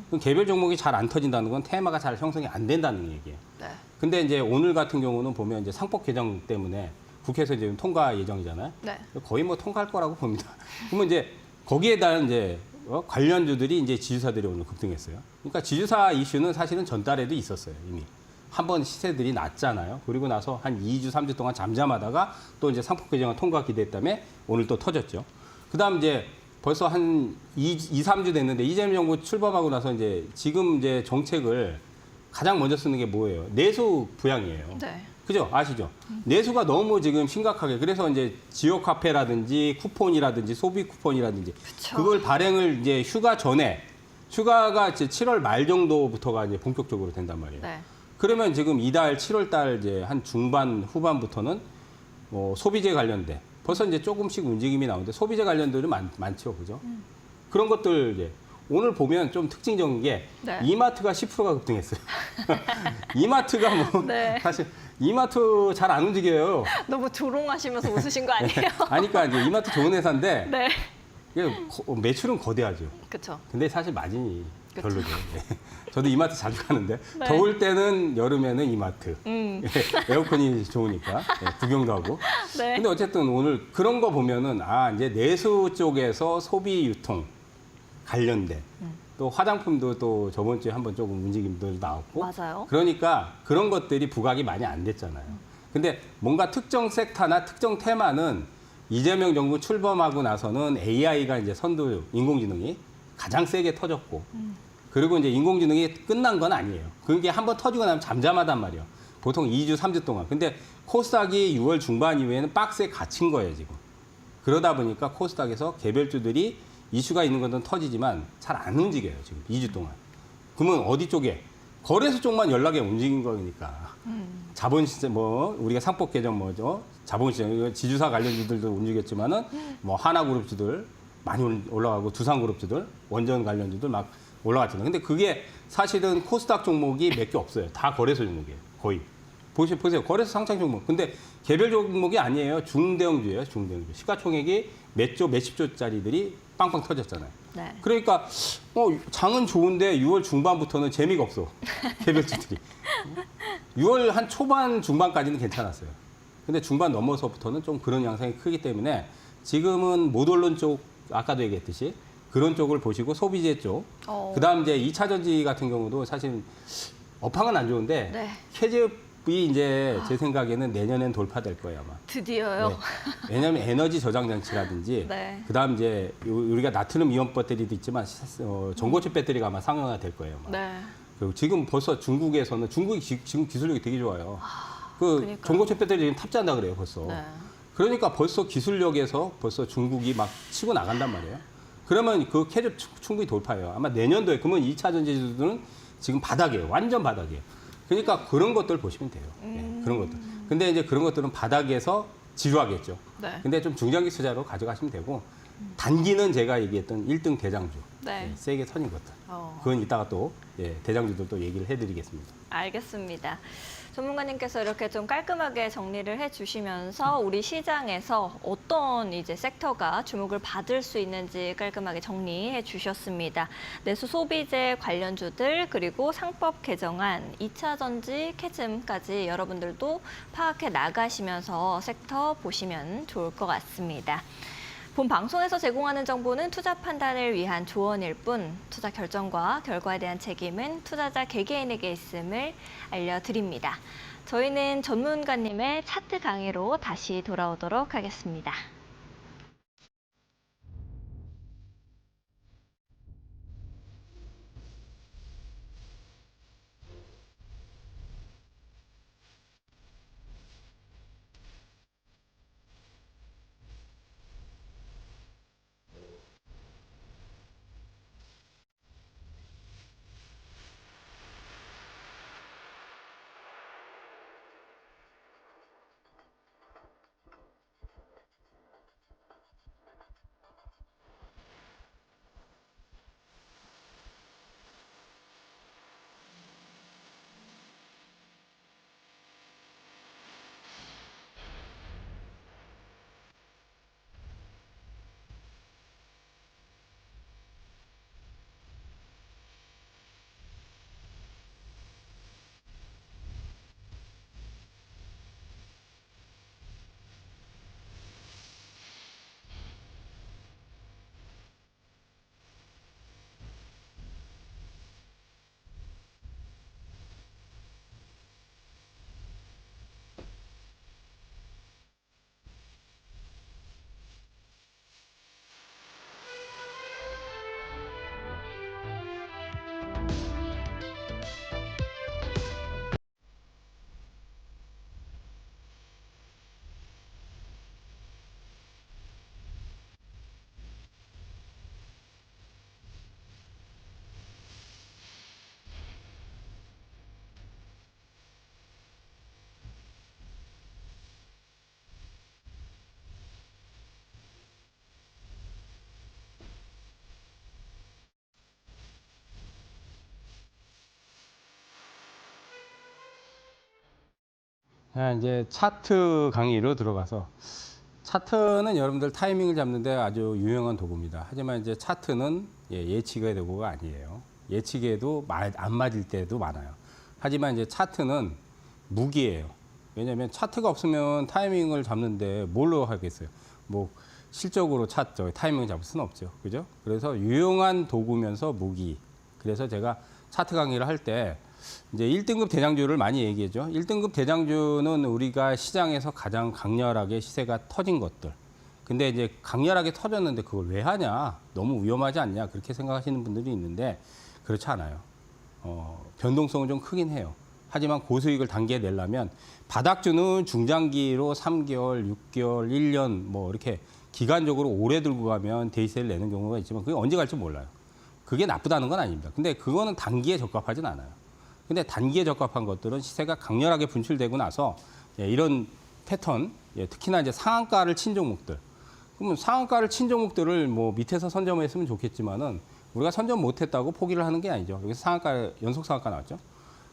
그럼 개별 종목이 잘 안 터진다는 건 테마가 잘 형성이 안 된다는 얘기예요. 네. 근데 이제 오늘 같은 경우는 보면 이제 상법 개정 때문에 국회에서 이제 통과 예정이잖아요. 네. 거의 뭐 통과할 거라고 봅니다. 그러면 이제 거기에 대한 이제 관련주들이 이제 지주사들이 오늘 급등했어요. 그러니까 지주사 이슈는 사실은 전달에도 있었어요, 이미. 한번 시세들이 낮잖아요. 그리고 나서 한 2주, 3주 동안 잠잠하다가 또 이제 상법 개정안 통과 기대했다며 오늘 또 터졌죠. 그 다음 이제 벌써 한 2, 3주 됐는데 이재명 정부 출범하고 나서 이제 지금 이제 정책을 가장 먼저 쓰는 게 뭐예요? 내수 부양이에요. 네. 그죠? 아시죠? 내수가 너무 지금 심각하게 그래서 이제 지역 화폐라든지 쿠폰이라든지 소비 쿠폰이라든지 그쵸. 그걸 발행을 이제 휴가 전에 휴가가 이제 7월 말 정도부터가 이제 본격적으로 된단 말이에요. 네. 그러면 지금 이달 7월 달 이제 한 중반 후반부터는 소비재 관련돼 벌써 이제 조금씩 움직임이 나오는데 소비재 관련들은 많죠. 그죠? 그런 것들 이제 오늘 보면 좀 특징적인 게 네. 이마트가 10%가 급등했어요. 이마트가 뭐 네. 사실 이마트 잘 안 움직여요. 너무 조롱하시면서 웃으신 거 아니에요? 아니까 이제 이마트 좋은 회사인데 네. 이게 매출은 거대하죠. 그렇죠. 근데 사실 마진이 그쵸. 별로죠. 네. 저도 이마트 자주 가는데 네. 더울 때는 여름에는 이마트. 에어컨이 좋으니까 구경도 하고. 네. 근데 어쨌든 오늘 그런 거 보면은 이제 내수 쪽에서 소비 유통 관련된 또 화장품도 또 저번 주에 한번 조금 움직임도 나왔고. 맞아요. 그러니까 그런 것들이 부각이 많이 안 됐잖아요. 근데 뭔가 특정 섹터나 특정 테마는 이재명 정부 출범하고 나서는 AI가 이제 선두 인공지능이 가장 세게 터졌고 그리고 이제 인공지능이 끝난 건 아니에요. 그게 한번 터지고 나면 잠잠하단 말이에요. 보통 2주, 3주 동안. 근데 코스닥이 6월 중반 이후에는 박스에 갇힌 거예요, 지금. 그러다 보니까 코스닥에서 개별주들이 이슈가 있는 것은 터지지만 잘 안 움직여요, 지금 2주 동안. 그러면 어디 쪽에? 거래소 쪽만 연락에 움직인 거니까. 자본시장, 우리가 상법 개정 자본시장, 지주사 관련주들도 움직였지만은 하나그룹주들 많이 올라가고 두산그룹주들, 원전 관련주들 막 올라갔잖아요. 근데 그게 사실은 코스닥 종목이 몇 개 없어요. 다 거래소 종목이에요. 거의. 보세요. 거래소 상장 종목. 근데 개별 종목이 아니에요. 중대형주예요. 중대형주. 시가총액이 몇십 조짜리들이 빵빵 터졌잖아요. 네. 그러니까 장은 좋은데 6월 중반부터는 재미가 없어. 개별주들이. 6월 한 초반 중반까지는 괜찮았어요. 근데 중반 넘어서부터는 좀 그런 양상이 크기 때문에 지금은 모듈론 쪽 아까도 얘기했듯이 그런 쪽을 보시고 소비재 쪽. 그다음 이제 2차 전지 같은 경우도 사실 업황은 안 좋은데 네. 캐즈업이 이제 제 생각에는 내년엔 돌파될 거예요, 아마. 드디어요. 네. 왜냐하면 에너지 저장 장치라든지 네. 그다음 이제 우리가 나트륨 이온 배터리도 있지만 전고체 배터리가 아마 상용화 될 거예요, 아마. 네. 그리고 지금 벌써 중국에서는 중국이 지금 기술력이 되게 좋아요. 그 그러니까요. 전고체 배터리 지금 탑재한다 그래요, 벌써. 네. 그러니까 벌써 기술력에서 벌써 중국이 막 치고 나간단 말이에요. 그러면 그 캐립 충분히 돌파해요. 아마 내년도에 그러면 2차 전지주들은 지금 바닥이에요. 완전 바닥이에요. 그러니까 그런 것들 보시면 돼요. 예, 그런 것들. 근데 이제 그런 것들은 바닥에서 지루하겠죠. 네. 근데 좀 중장기 투자로 가져가시면 되고 단기는 제가 얘기했던 1등 대장주. 네. 예, 세게 선인 것들. 어. 그건 이따가 또 예, 대장주들 또 얘기를 해드리겠습니다. 알겠습니다. 전문가님께서 이렇게 좀 깔끔하게 정리를 해주시면서 우리 시장에서 어떤 이제 섹터가 주목을 받을 수 있는지 깔끔하게 정리해 주셨습니다. 내수 소비재 관련주들 그리고 상법 개정안, 2차 전지 캐즘까지 여러분들도 파악해 나가시면서 섹터 보시면 좋을 것 같습니다. 본 방송에서 제공하는 정보는 투자 판단을 위한 조언일 뿐 투자 결정과 결과에 대한 책임은 투자자 개개인에게 있음을 알려드립니다. 저희는 전문가님의 차트 강의로 다시 돌아오도록 하겠습니다. 자, 이제 차트 강의로 들어가서 차트는 여러분들 타이밍을 잡는데 아주 유용한 도구입니다. 하지만 이제 차트는 예측의 도구가 아니에요. 예측에도 안 맞을 때도 많아요. 하지만 이제 차트는 무기예요. 왜냐하면 차트가 없으면 타이밍을 잡는데 뭘로 하겠어요? 뭐 실적으로 타이밍을 잡을 수는 없죠. 그죠? 그래서 유용한 도구면서 무기. 그래서 제가 차트 강의를 할 때 이제 1등급 대장주를 많이 얘기하죠. 1등급 대장주는 우리가 시장에서 가장 강렬하게 시세가 터진 것들. 근데 이제 강렬하게 터졌는데 그걸 왜 하냐? 너무 위험하지 않냐? 그렇게 생각하시는 분들이 있는데 그렇지 않아요. 변동성은 좀 크긴 해요. 하지만 고수익을 단기에 내려면 바닥주는 중장기로 3개월, 6개월, 1년 뭐 이렇게 기간적으로 오래 들고 가면 데이세를 내는 경우가 있지만 그게 언제 갈지 몰라요. 그게 나쁘다는 건 아닙니다. 근데 그거는 단기에 적합하진 않아요. 근데 단기에 적합한 것들은 시세가 강렬하게 분출되고 나서 이런 패턴, 특히나 이제 상한가를 친 종목들. 그러면 상한가를 친 종목들을 뭐 밑에서 선점했으면 좋겠지만은 우리가 선점 못했다고 포기를 하는 게 아니죠. 여기서 상한가, 연속 상한가 나왔죠.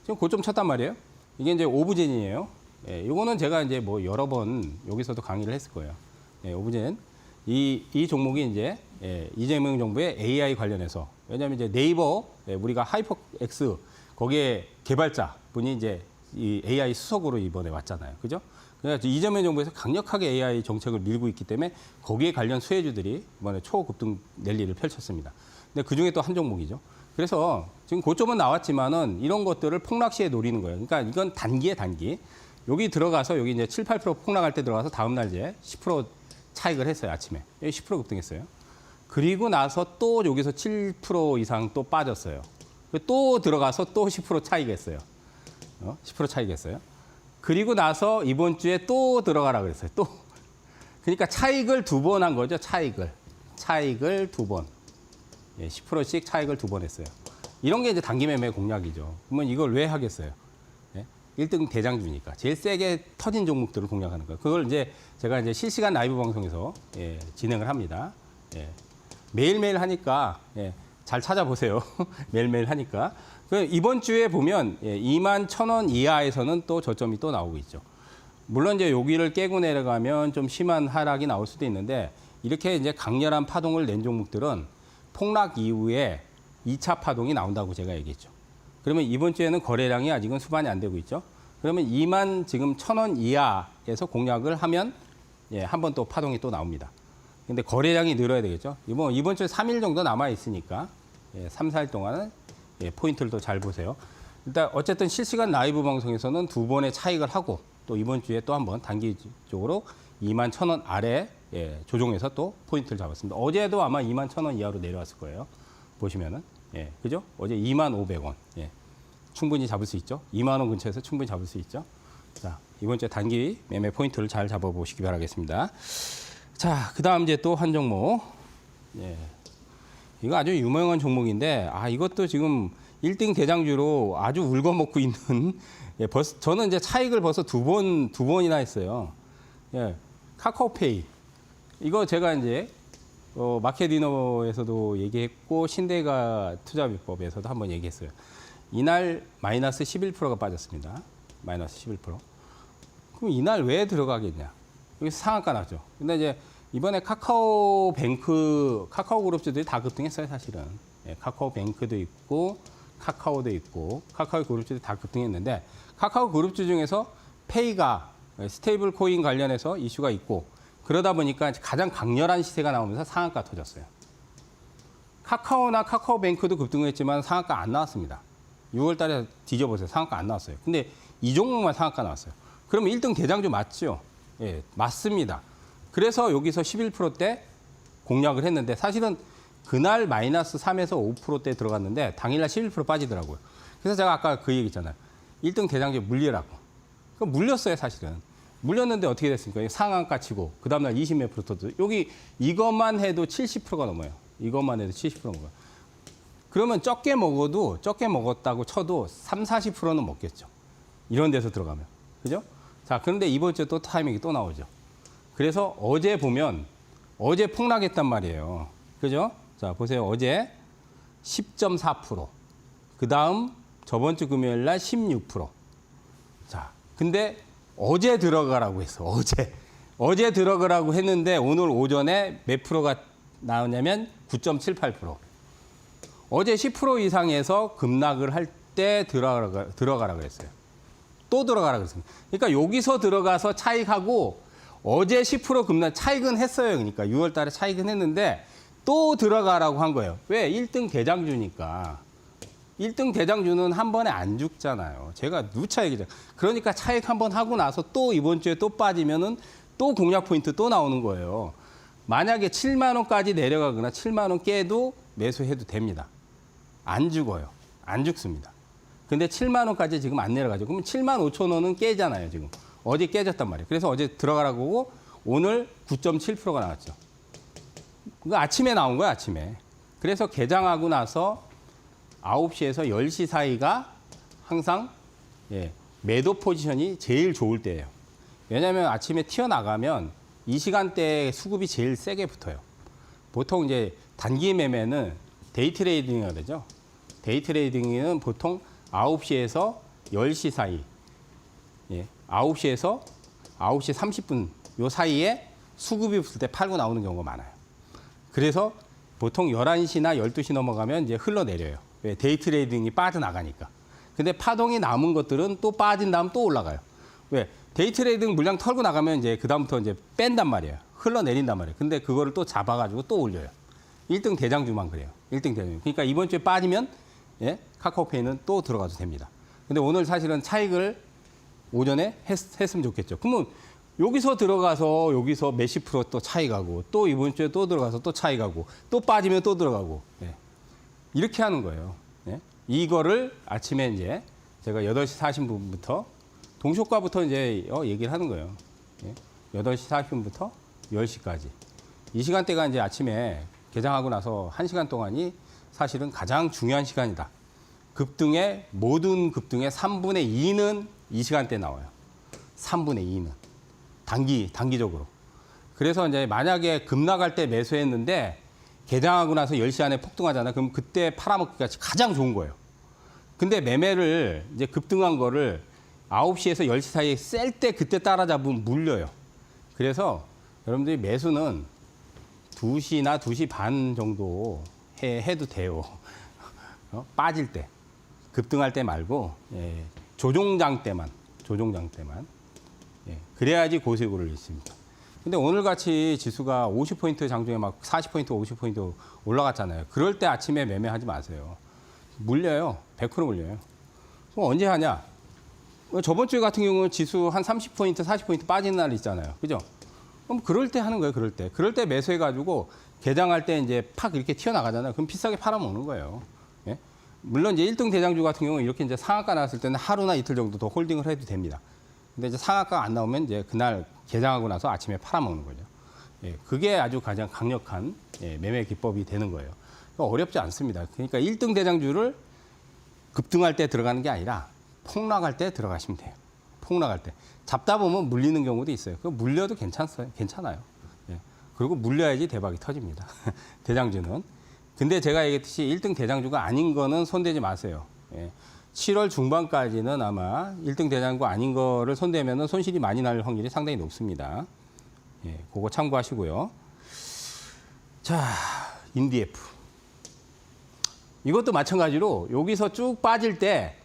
지금 고점 쳤단 말이에요. 이게 이제 오브젠이에요. 이거는 제가 이제 뭐 여러 번 여기서도 강의를 했을 거예요. 오브젠. 이 종목이 이제 이재명 정부의 AI 관련해서 왜냐하면 이제 네이버 우리가 하이퍼X 거기에 개발자 분이 이제 이 AI 수석으로 이번에 왔잖아요. 그죠? 그래서 이재명 정부에서 강력하게 AI 정책을 밀고 있기 때문에 거기에 관련 수혜주들이 이번에 초급등 랠리를 펼쳤습니다. 근데 그 중에 또 한 종목이죠. 그래서 지금 고점은 나왔지만은 이런 것들을 폭락시에 노리는 거예요. 그러니까 이건 단기에 단기. 여기 들어가서 여기 이제 7, 8% 폭락할 때 들어가서 다음날 이제 10% 차익을 했어요. 아침에. 여기 10% 급등했어요. 그리고 나서 또 여기서 7% 이상 또 빠졌어요. 또 들어가서 또 10% 차익했어요. 10% 차익했어요. 그리고 나서 이번 주에 또 들어가라 그랬어요. 또. 그러니까 차익을 2번 한 거죠. 차익을 2번. 예, 10%씩 차익을 2번 했어요. 이런 게 이제 단기 매매 공략이죠. 그러면 이걸 왜 하겠어요? 예? 1등 대장주니까. 제일 세게 터진 종목들을 공략하는 거예요. 그걸 이제 제가 이제 실시간 라이브 방송에서 예, 진행을 합니다. 예. 매일매일 하니까 예, 잘 찾아보세요. 매일매일 하니까. 이번 주에 보면 21,000원 이하에서는 또 저점이 또 나오고 있죠. 물론 이제 여기를 깨고 내려가면 좀 심한 하락이 나올 수도 있는데 이렇게 이제 강렬한 파동을 낸 종목들은 폭락 이후에 2차 파동이 나온다고 제가 얘기했죠. 그러면 이번 주에는 거래량이 아직은 수반이 안 되고 있죠. 그러면 21,000원 이하에서 공략을 하면 한 번 또 파동이 또 나옵니다. 근데 거래량이 늘어야 되겠죠. 이번 주에 3일 정도 남아 있으니까 3, 4일 동안은 포인트를 또 잘 보세요. 일단 어쨌든 실시간 라이브 방송에서는 2번의 차익을 하고 또 이번 주에 또 한 번 단기적으로 21,000원 아래 조정해서 또 포인트를 잡았습니다. 어제도 아마 21,000원 이하로 내려왔을 거예요. 보시면은 그죠? 어제 25,500원 충분히 잡을 수 있죠. 2만 원 근처에서 충분히 잡을 수 있죠. 자, 이번 주에 단기 매매 포인트를 잘 잡아보시기 바라겠습니다. 자, 그다음 이제 또 한 종목. 이거 아주 유명한 종목인데 이것도 지금 1등 대장주로 아주 울거먹고 있는 저는 이제 차익을 벌써 두 번이나 했어요. 카카오페이. 이거 제가 이제 마켓디너에서도 얘기했고 신대가 투자비법에서도 한번 얘기했어요. 이날 마이너스 11%가 빠졌습니다. 마이너스 11%. 그럼 이날 왜 들어가겠냐? 여기서 상한가 나죠. 근데 이제 이번에 카카오뱅크, 카카오그룹주들이 다 급등했어요, 사실은. 카카오뱅크도 있고, 카카오도 있고, 카카오그룹주들이 다 급등했는데, 카카오그룹주 중에서 페이가 스테이블 코인 관련해서 이슈가 있고, 그러다 보니까 가장 강렬한 시세가 나오면서 상한가 터졌어요. 카카오나 카카오뱅크도 급등을 했지만 상한가 안 나왔습니다. 6월 달에 뒤져보세요. 상한가 안 나왔어요. 근데 이 종목만 상한가 나왔어요. 그러면 1등 대장주 맞죠? 맞습니다. 그래서 여기서 11%대 공략을 했는데 사실은 그날 마이너스 3에서 5%대 들어갔는데 당일날 11% 빠지더라고요. 그래서 제가 아까 그 얘기 있잖아요. 1등 대장주 물리라고. 그 물렸어요, 사실은. 물렸는데 어떻게 됐습니까? 상한가 치고 그 다음날 20몇 %도 여기 이것만 해도 70%가 넘어요. 이것만 해도 70% 넘어요. 그러면 적게 먹었다고 쳐도 3, 40%는 먹겠죠. 이런 데서 들어가면. 그죠? 자, 그런데 이번 주에 또 타이밍이 또 나오죠. 그래서 어제 보면 어제 폭락했단 말이에요. 그죠? 자, 보세요. 어제 10.4%. 그 다음 저번 주 금요일 날 16%. 자, 근데 어제 들어가라고 했어. 어제 들어가라고 했는데 오늘 오전에 몇 프로가 나오냐면 9.78%. 어제 10% 이상에서 급락을 할 때 들어가라 그랬어요. 또 들어가라 그랬습니다. 그러니까 여기서 들어가서 차익하고 어제 10% 급락 차익은 했어요. 그러니까 6월 달에 차익은 했는데 또 들어가라고 한 거예요. 왜? 1등 대장주니까. 1등 대장주는 한 번에 안 죽잖아요. 제가 누차 얘기죠. 그러니까 차익 한 번 하고 나서 또 이번 주에 또 빠지면은 또 공략 포인트 또 나오는 거예요. 만약에 7만 원까지 내려가거나 7만 원 깨도 매수해도 됩니다. 안 죽어요. 안 죽습니다. 근데 7만 원까지 지금 안 내려가죠. 그러면 7만 5천 원은 깨잖아요, 지금. 어제 깨졌단 말이에요. 그래서 어제 들어가라고 하고 오늘 9.7%가 나왔죠. 그거 아침에 나온 거야, 아침에. 그래서 개장하고 나서 9시에서 10시 사이가 항상 매도 포지션이 제일 좋을 때예요. 왜냐하면 아침에 튀어나가면 이 시간대에 수급이 제일 세게 붙어요. 보통 이제 단기 매매는 데이 트레이딩이라 되죠. 데이 트레이딩은 보통 9시에서 10시 사이, 9시에서 9시 30분 요 사이에 수급이 붙을 때 팔고 나오는 경우가 많아요. 그래서 보통 11시나 12시 넘어가면 이제 흘러내려요. 왜? 데이 트레이딩이 빠져나가니까. 근데 파동이 남은 것들은 또 빠진 다음 또 올라가요. 왜? 데이 트레이딩 물량 털고 나가면 이제 그다음부터 이제 뺀단 말이에요. 흘러내린단 말이에요. 근데 그거를 또 잡아가지고 또 올려요. 1등 대장주만 그래요. 1등 대장주. 그러니까 이번 주에 빠지면 카카오페이는 또 들어가도 됩니다. 근데 오늘 사실은 차익을 오전에 했으면 좋겠죠. 그러면 여기서 들어가서 여기서 몇십 프로 또 차익하고 또 이번 주에 또 들어가서 또 차익하고 또 빠지면 또 들어가고 이렇게 하는 거예요. 이거를 아침에 이제 제가 8시 40분부터 동시효과부터 이제 얘기를 하는 거예요. 예? 8시 40분부터 10시까지. 이 시간대가 이제 아침에 개장하고 나서 1시간 동안이 사실은 가장 중요한 시간이다. 급등의 모든 급등의 3분의 2는 이 시간대에 나와요. 3분의 2는 단기적으로. 그래서 이제 만약에 급락할 때 매수했는데 개장하고 나서 10시 안에 폭등하잖아. 그럼 그때 팔아먹기가 가장 좋은 거예요. 근데 매매를 이제 급등한 거를 9시에서 10시 사이에 셀 때 그때 따라잡으면 물려요. 그래서 여러분들이 매수는 2시나 2시 반 정도 해도 돼요. 빠질 때. 급등할 때 말고 조종장 때만. 예, 그래야지 고수익을 있습니다. 근데 오늘 같이 지수가 50포인트 장중에 막 40포인트, 50포인트 올라갔잖아요. 그럴 때 아침에 매매하지 마세요. 물려요. 100% 물려요. 그럼 언제 하냐? 저번 주에 같은 경우는 지수 한 30포인트, 40포인트 빠지는 날 있잖아요. 그죠? 그럼 그럴 때 하는 거예요. 그럴 때 매수해가지고 개장할 때 이제 팍 이렇게 튀어나가잖아요. 그럼 비싸게 팔아먹는 거예요. 예? 물론 이제 1등 대장주 같은 경우는 이렇게 이제 상한가 나왔을 때는 하루나 이틀 정도 더 홀딩을 해도 됩니다. 근데 이제 상한가가 안 나오면 이제 그날 개장하고 나서 아침에 팔아먹는 거죠. 예, 그게 아주 가장 강력한 매매 기법이 되는 거예요. 어렵지 않습니다. 그러니까 1등 대장주를 급등할 때 들어가는 게 아니라 폭락할 때 들어가시면 돼요. 폭락할 때. 잡다 보면 물리는 경우도 있어요. 그 물려도 괜찮아요. 예, 그리고 물려야지 대박이 터집니다. 대장주는. 근데 제가 얘기했듯이 1등 대장주가 아닌 거는 손대지 마세요. 예. 7월 중반까지는 아마 1등 대장주 아닌 거를 손대면 손실이 많이 날 확률이 상당히 높습니다. 예, 그거 참고하시고요. 자, 인디F. 이것도 마찬가지로 여기서 쭉 빠질 때,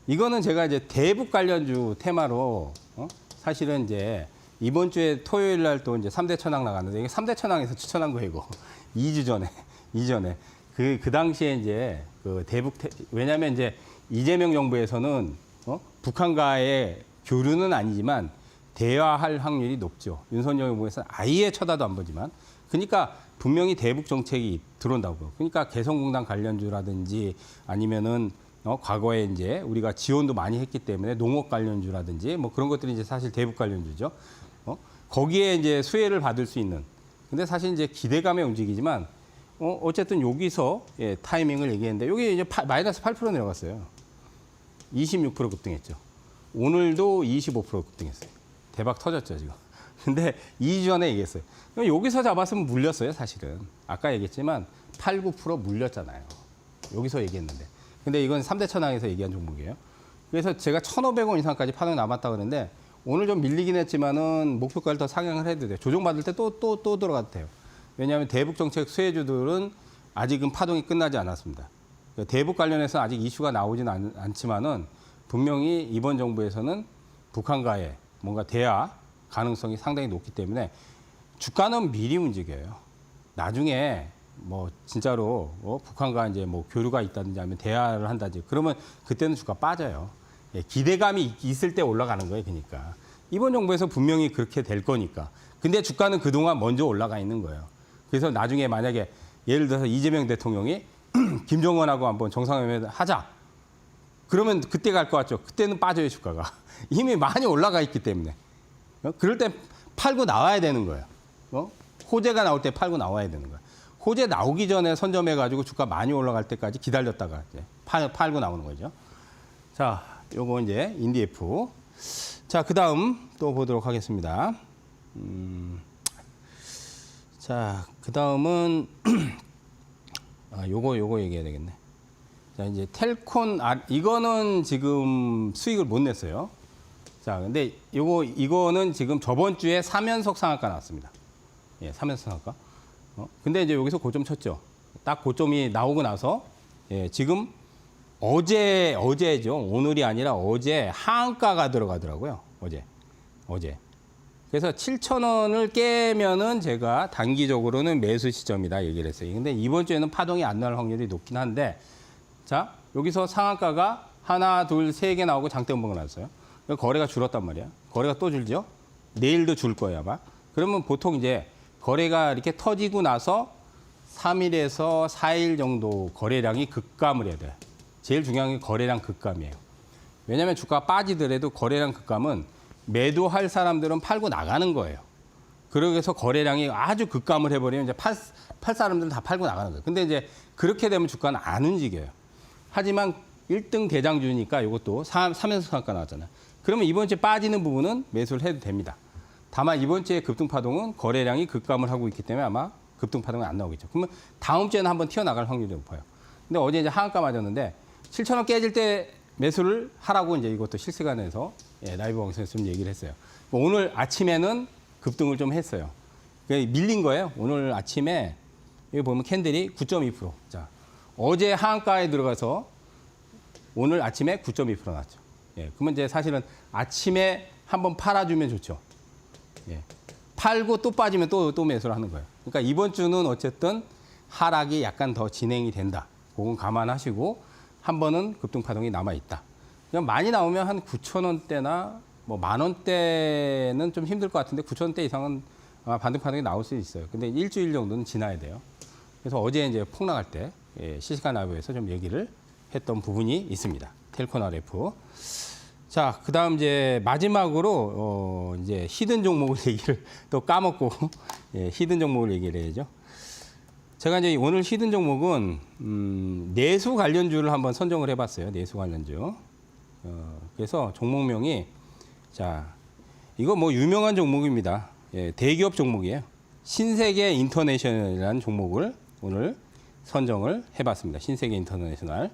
이거는 제가 이제 대북 관련주 테마로, 사실은 이제 이번 주에 토요일 날 또 이제 3대 천왕 나갔는데, 이게 3대 천왕에서 추천한 거예요, 이거. 2주 전에. 그 당시에 이제 왜냐면 이제 이재명 정부에서는 북한과의 교류는 아니지만 대화할 확률이 높죠. 윤석열 정부에서는 아예 쳐다도 안 보지만. 그러니까 분명히 대북 정책이 들어온다고. 그러니까 개성공단 관련주라든지 아니면은 과거에 이제 우리가 지원도 많이 했기 때문에 농업 관련주라든지 뭐 그런 것들이 이제 사실 대북 관련주죠. 거기에 이제 수혜를 받을 수 있는. 근데 사실 이제 기대감에 움직이지만 어쨌든 여기서 타이밍을 얘기했는데 여기 이제 마이너스 8% 내려갔어요. 26% 급등했죠. 오늘도 25% 급등했어요. 대박 터졌죠, 지금. 근데 2주 전에 얘기했어요. 여기서 잡았으면 물렸어요, 사실은. 아까 얘기했지만 8, 9% 물렸잖아요. 여기서 얘기했는데. 근데 이건 3대 천왕에서 얘기한 종목이에요. 그래서 제가 1,500원 이상까지 파동이 남았다 그러는데 오늘 좀 밀리긴 했지만은 목표가를 더 상향을 해도 돼요. 조정받을 때 또 들어가도 돼요. 왜냐하면 대북 정책 수혜주들은 아직은 파동이 끝나지 않았습니다. 대북 관련해서 아직 이슈가 나오지는 않지만은 분명히 이번 정부에서는 북한과의 뭔가 대화 가능성이 상당히 높기 때문에 주가는 미리 움직여요. 나중에 뭐 진짜로 북한과 이제 뭐 교류가 있다든지 아니면 대화를 한다든지 그러면 그때는 주가 빠져요. 예, 기대감이 있을 때 올라가는 거예요. 그러니까 이번 정부에서 분명히 그렇게 될 거니까. 근데 주가는 그동안 먼저 올라가 있는 거예요. 그래서 나중에 만약에 예를 들어서 이재명 대통령이 김정은하고 한번 정상회담 하자. 그러면 그때 갈 것 같죠. 그때는 빠져요, 주가가. 이미 많이 올라가 있기 때문에. 그럴 때 팔고 나와야 되는 거예요. 호재가 나올 때 팔고 나와야 되는 거예요. 호재 나오기 전에 선점해가지고 주가 많이 올라갈 때까지 기다렸다가 이제 팔고 나오는 거죠. 자, 요거 이제 인디F. 자, 그 다음 또 보도록 하겠습니다. 자, 그 다음은 요거 얘기해야 되겠네. 자, 이제 텔콘, 이거는 지금 수익을 못 냈어요. 자, 근데 이거는 지금 저번 주에 3연속 상한가 나왔습니다. 예, 3연속 상한가. 근데 이제 여기서 고점 쳤죠. 딱 고점이 나오고 나서, 예, 지금 어제죠. 오늘이 아니라 어제 하한가가 들어가더라고요. 어제. 그래서 7,000원을 깨면은 제가 단기적으로는 매수 시점이다 얘기를 했어요. 근데 이번 주에는 파동이 안 날 확률이 높긴 한데, 자, 여기서 상한가가 하나, 둘, 세 개 나오고 장대 음봉이 나왔어요. 거래가 줄었단 말이야. 거래가 또 줄죠? 내일도 줄 거예요, 아마. 그러면 보통 이제 거래가 이렇게 터지고 나서 3일에서 4일 정도 거래량이 급감을 해야 돼요. 제일 중요한 게 거래량 급감이에요. 왜냐하면 주가가 빠지더라도 거래량 급감은 매도할 사람들은 팔고 나가는 거예요. 그러고서 거래량이 아주 급감을 해버리면 이제 팔 사람들은 다 팔고 나가는 거예요. 근데 이제 그렇게 되면 주가는 안 움직여요. 하지만 1등 대장주니까 이것도 3연속 상가 나왔잖아요. 그러면 이번 주에 빠지는 부분은 매수를 해도 됩니다. 다만 이번 주에 급등파동은 거래량이 급감을 하고 있기 때문에 아마 급등파동은 안 나오겠죠. 그러면 다음 주에는 한번 튀어나갈 확률이 높아요. 근데 어제 이제 하한가 맞았는데 7,000원 깨질 때 매수를 하라고 이제 이것도 실시간에서 라이브 방송에서 좀 얘기를 했어요. 오늘 아침에는 급등을 좀 했어요. 그러니까 밀린 거예요. 오늘 아침에 여기 보면 캔들이 9.2%. 자, 어제 하한가에 들어가서 오늘 아침에 9.2% 났죠. 그러면 이제 사실은 아침에 한번 팔아주면 좋죠. 팔고 또 빠지면 또 매수를 하는 거예요. 그러니까 이번 주는 어쨌든 하락이 약간 더 진행이 된다. 그건 감안하시고 한 번은 급등파동이 남아있다. 그냥 많이 나오면 한 9,000원대나 뭐 10,000원대는 좀 힘들 것 같은데 9,000원대 이상은 아마 반등파동이 나올 수 있어요. 근데 일주일 정도는 지나야 돼요. 그래서 어제 이제 폭락할 때 실시간 라이브에서 좀 얘기를 했던 부분이 있습니다. 텔콘 RF. 자, 그다음 이제 마지막으로 이제 히든 종목을 얘기를 또 까먹고 히든 종목을 얘기를 해야죠. 제가 이제 오늘 히든 종목은 내수 관련주를 한번 선정을 해봤어요. 내수 관련주. 그래서 종목명이 자 이거 뭐 유명한 종목입니다. 대기업 종목이에요. 신세계 인터내셔널이라는 종목을 오늘 선정을 해봤습니다. 신세계 인터내셔널.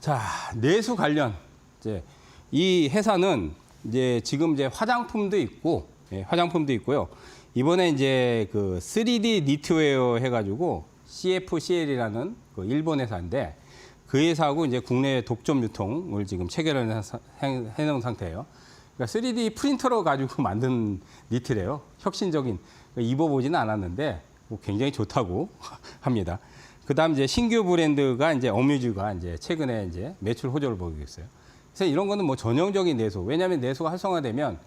자 내수 관련 이제 이 회사는 이제 지금 이제 화장품도 있고 화장품도 있고요. 이번에 이제 그 3D 니트웨어 해가지고 CFCL이라는 그 일본 회사인데 그 회사하고 이제 국내 독점 유통을 지금 체결을 해놓은 상태예요. 그러니까 3D 프린터로 가지고 만든 니트래요. 혁신적인 입어보지는 않았는데 뭐 굉장히 좋다고 합니다. 그다음 이제 신규 브랜드가 이제 어뮤즈가 이제 최근에 이제 매출 호조를 보이고 있어요. 그래서 이런 거는 뭐 전형적인 내수. 왜냐하면 내수가 활성화되면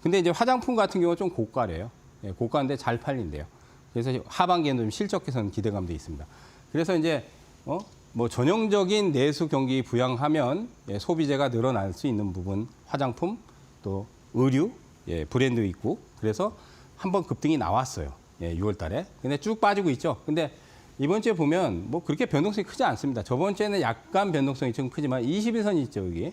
근데 이제 화장품 같은 경우는 좀 고가래요. 고가인데 잘 팔린대요. 그래서 하반기에는 좀 실적 개선 기대감도 있습니다. 그래서 이제 뭐 전형적인 내수 경기 부양하면 소비재가 늘어날 수 있는 부분 화장품 또 의류 브랜드 있고 그래서 한번 급등이 나왔어요. 6월 달에. 근데 쭉 빠지고 있죠. 근데 이번 주에 보면 뭐 그렇게 변동성이 크지 않습니다. 저번 주에는 약간 변동성이 좀 크지만 21선이 있죠, 여기.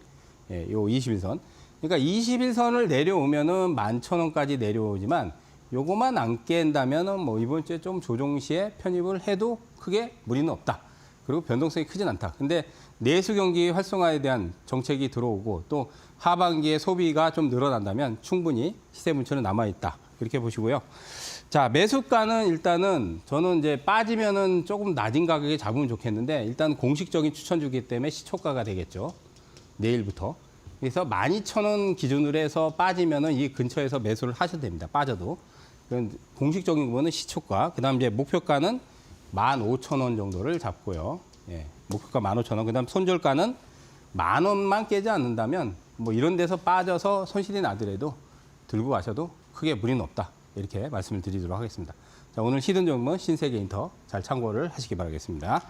요 21선. 그러니까 21선을 내려오면은 11,000원까지 내려오지만 요거만 안 깬다면은 뭐 이번 주에 좀 조정 시에 편입을 해도 크게 무리는 없다. 그리고 변동성이 크진 않다. 근데 내수 경기 활성화에 대한 정책이 들어오고 또 하반기에 소비가 좀 늘어난다면 충분히 시세 문체는 남아있다. 이렇게 보시고요. 자, 매수가는 일단은 저는 이제 빠지면은 조금 낮은 가격에 잡으면 좋겠는데 일단 공식적인 추천주기 때문에 시초가가 되겠죠. 내일부터. 그래서 12,000원 기준으로 해서 빠지면은 이 근처에서 매수를 하셔도 됩니다. 빠져도. 그런 공식적인 부분은 시초가. 그다음 이제 목표가는 15,000원 정도를 잡고요. 목표가 15,000원. 그다음 손절가는 10,000원만 깨지 않는다면 뭐 이런 데서 빠져서 손실이 나더라도 들고 가셔도 크게 무리는 없다. 이렇게 말씀을 드리도록 하겠습니다. 자, 오늘 히든 종목은 신세계 인터 잘 참고를 하시기 바라겠습니다.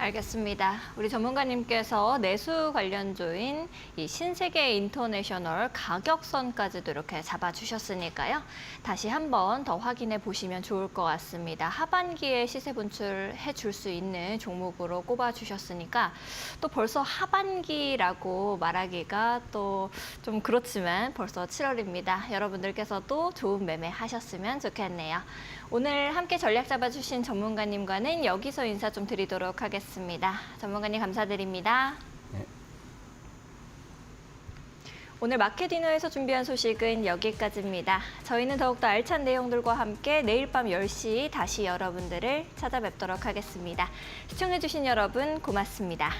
알겠습니다. 우리 전문가님께서 내수 관련주인 이 신세계 인터내셔널 가격선까지도 이렇게 잡아주셨으니까요. 다시 한번 더 확인해 보시면 좋을 것 같습니다. 하반기에 시세 분출해 줄 수 있는 종목으로 꼽아주셨으니까 또 벌써 하반기라고 말하기가 또 좀 그렇지만 벌써 7월입니다. 여러분들께서도 좋은 매매 하셨으면 좋겠네요. 오늘 함께 전략 잡아주신 전문가님과는 여기서 인사 좀 드리도록 하겠습니다. 전문가님 감사드립니다. 네. 오늘 마켓디너에서 준비한 소식은 여기까지입니다. 저희는 더욱더 알찬 내용들과 함께 내일 밤 10시 다시 여러분들을 찾아뵙도록 하겠습니다. 시청해주신 여러분 고맙습니다.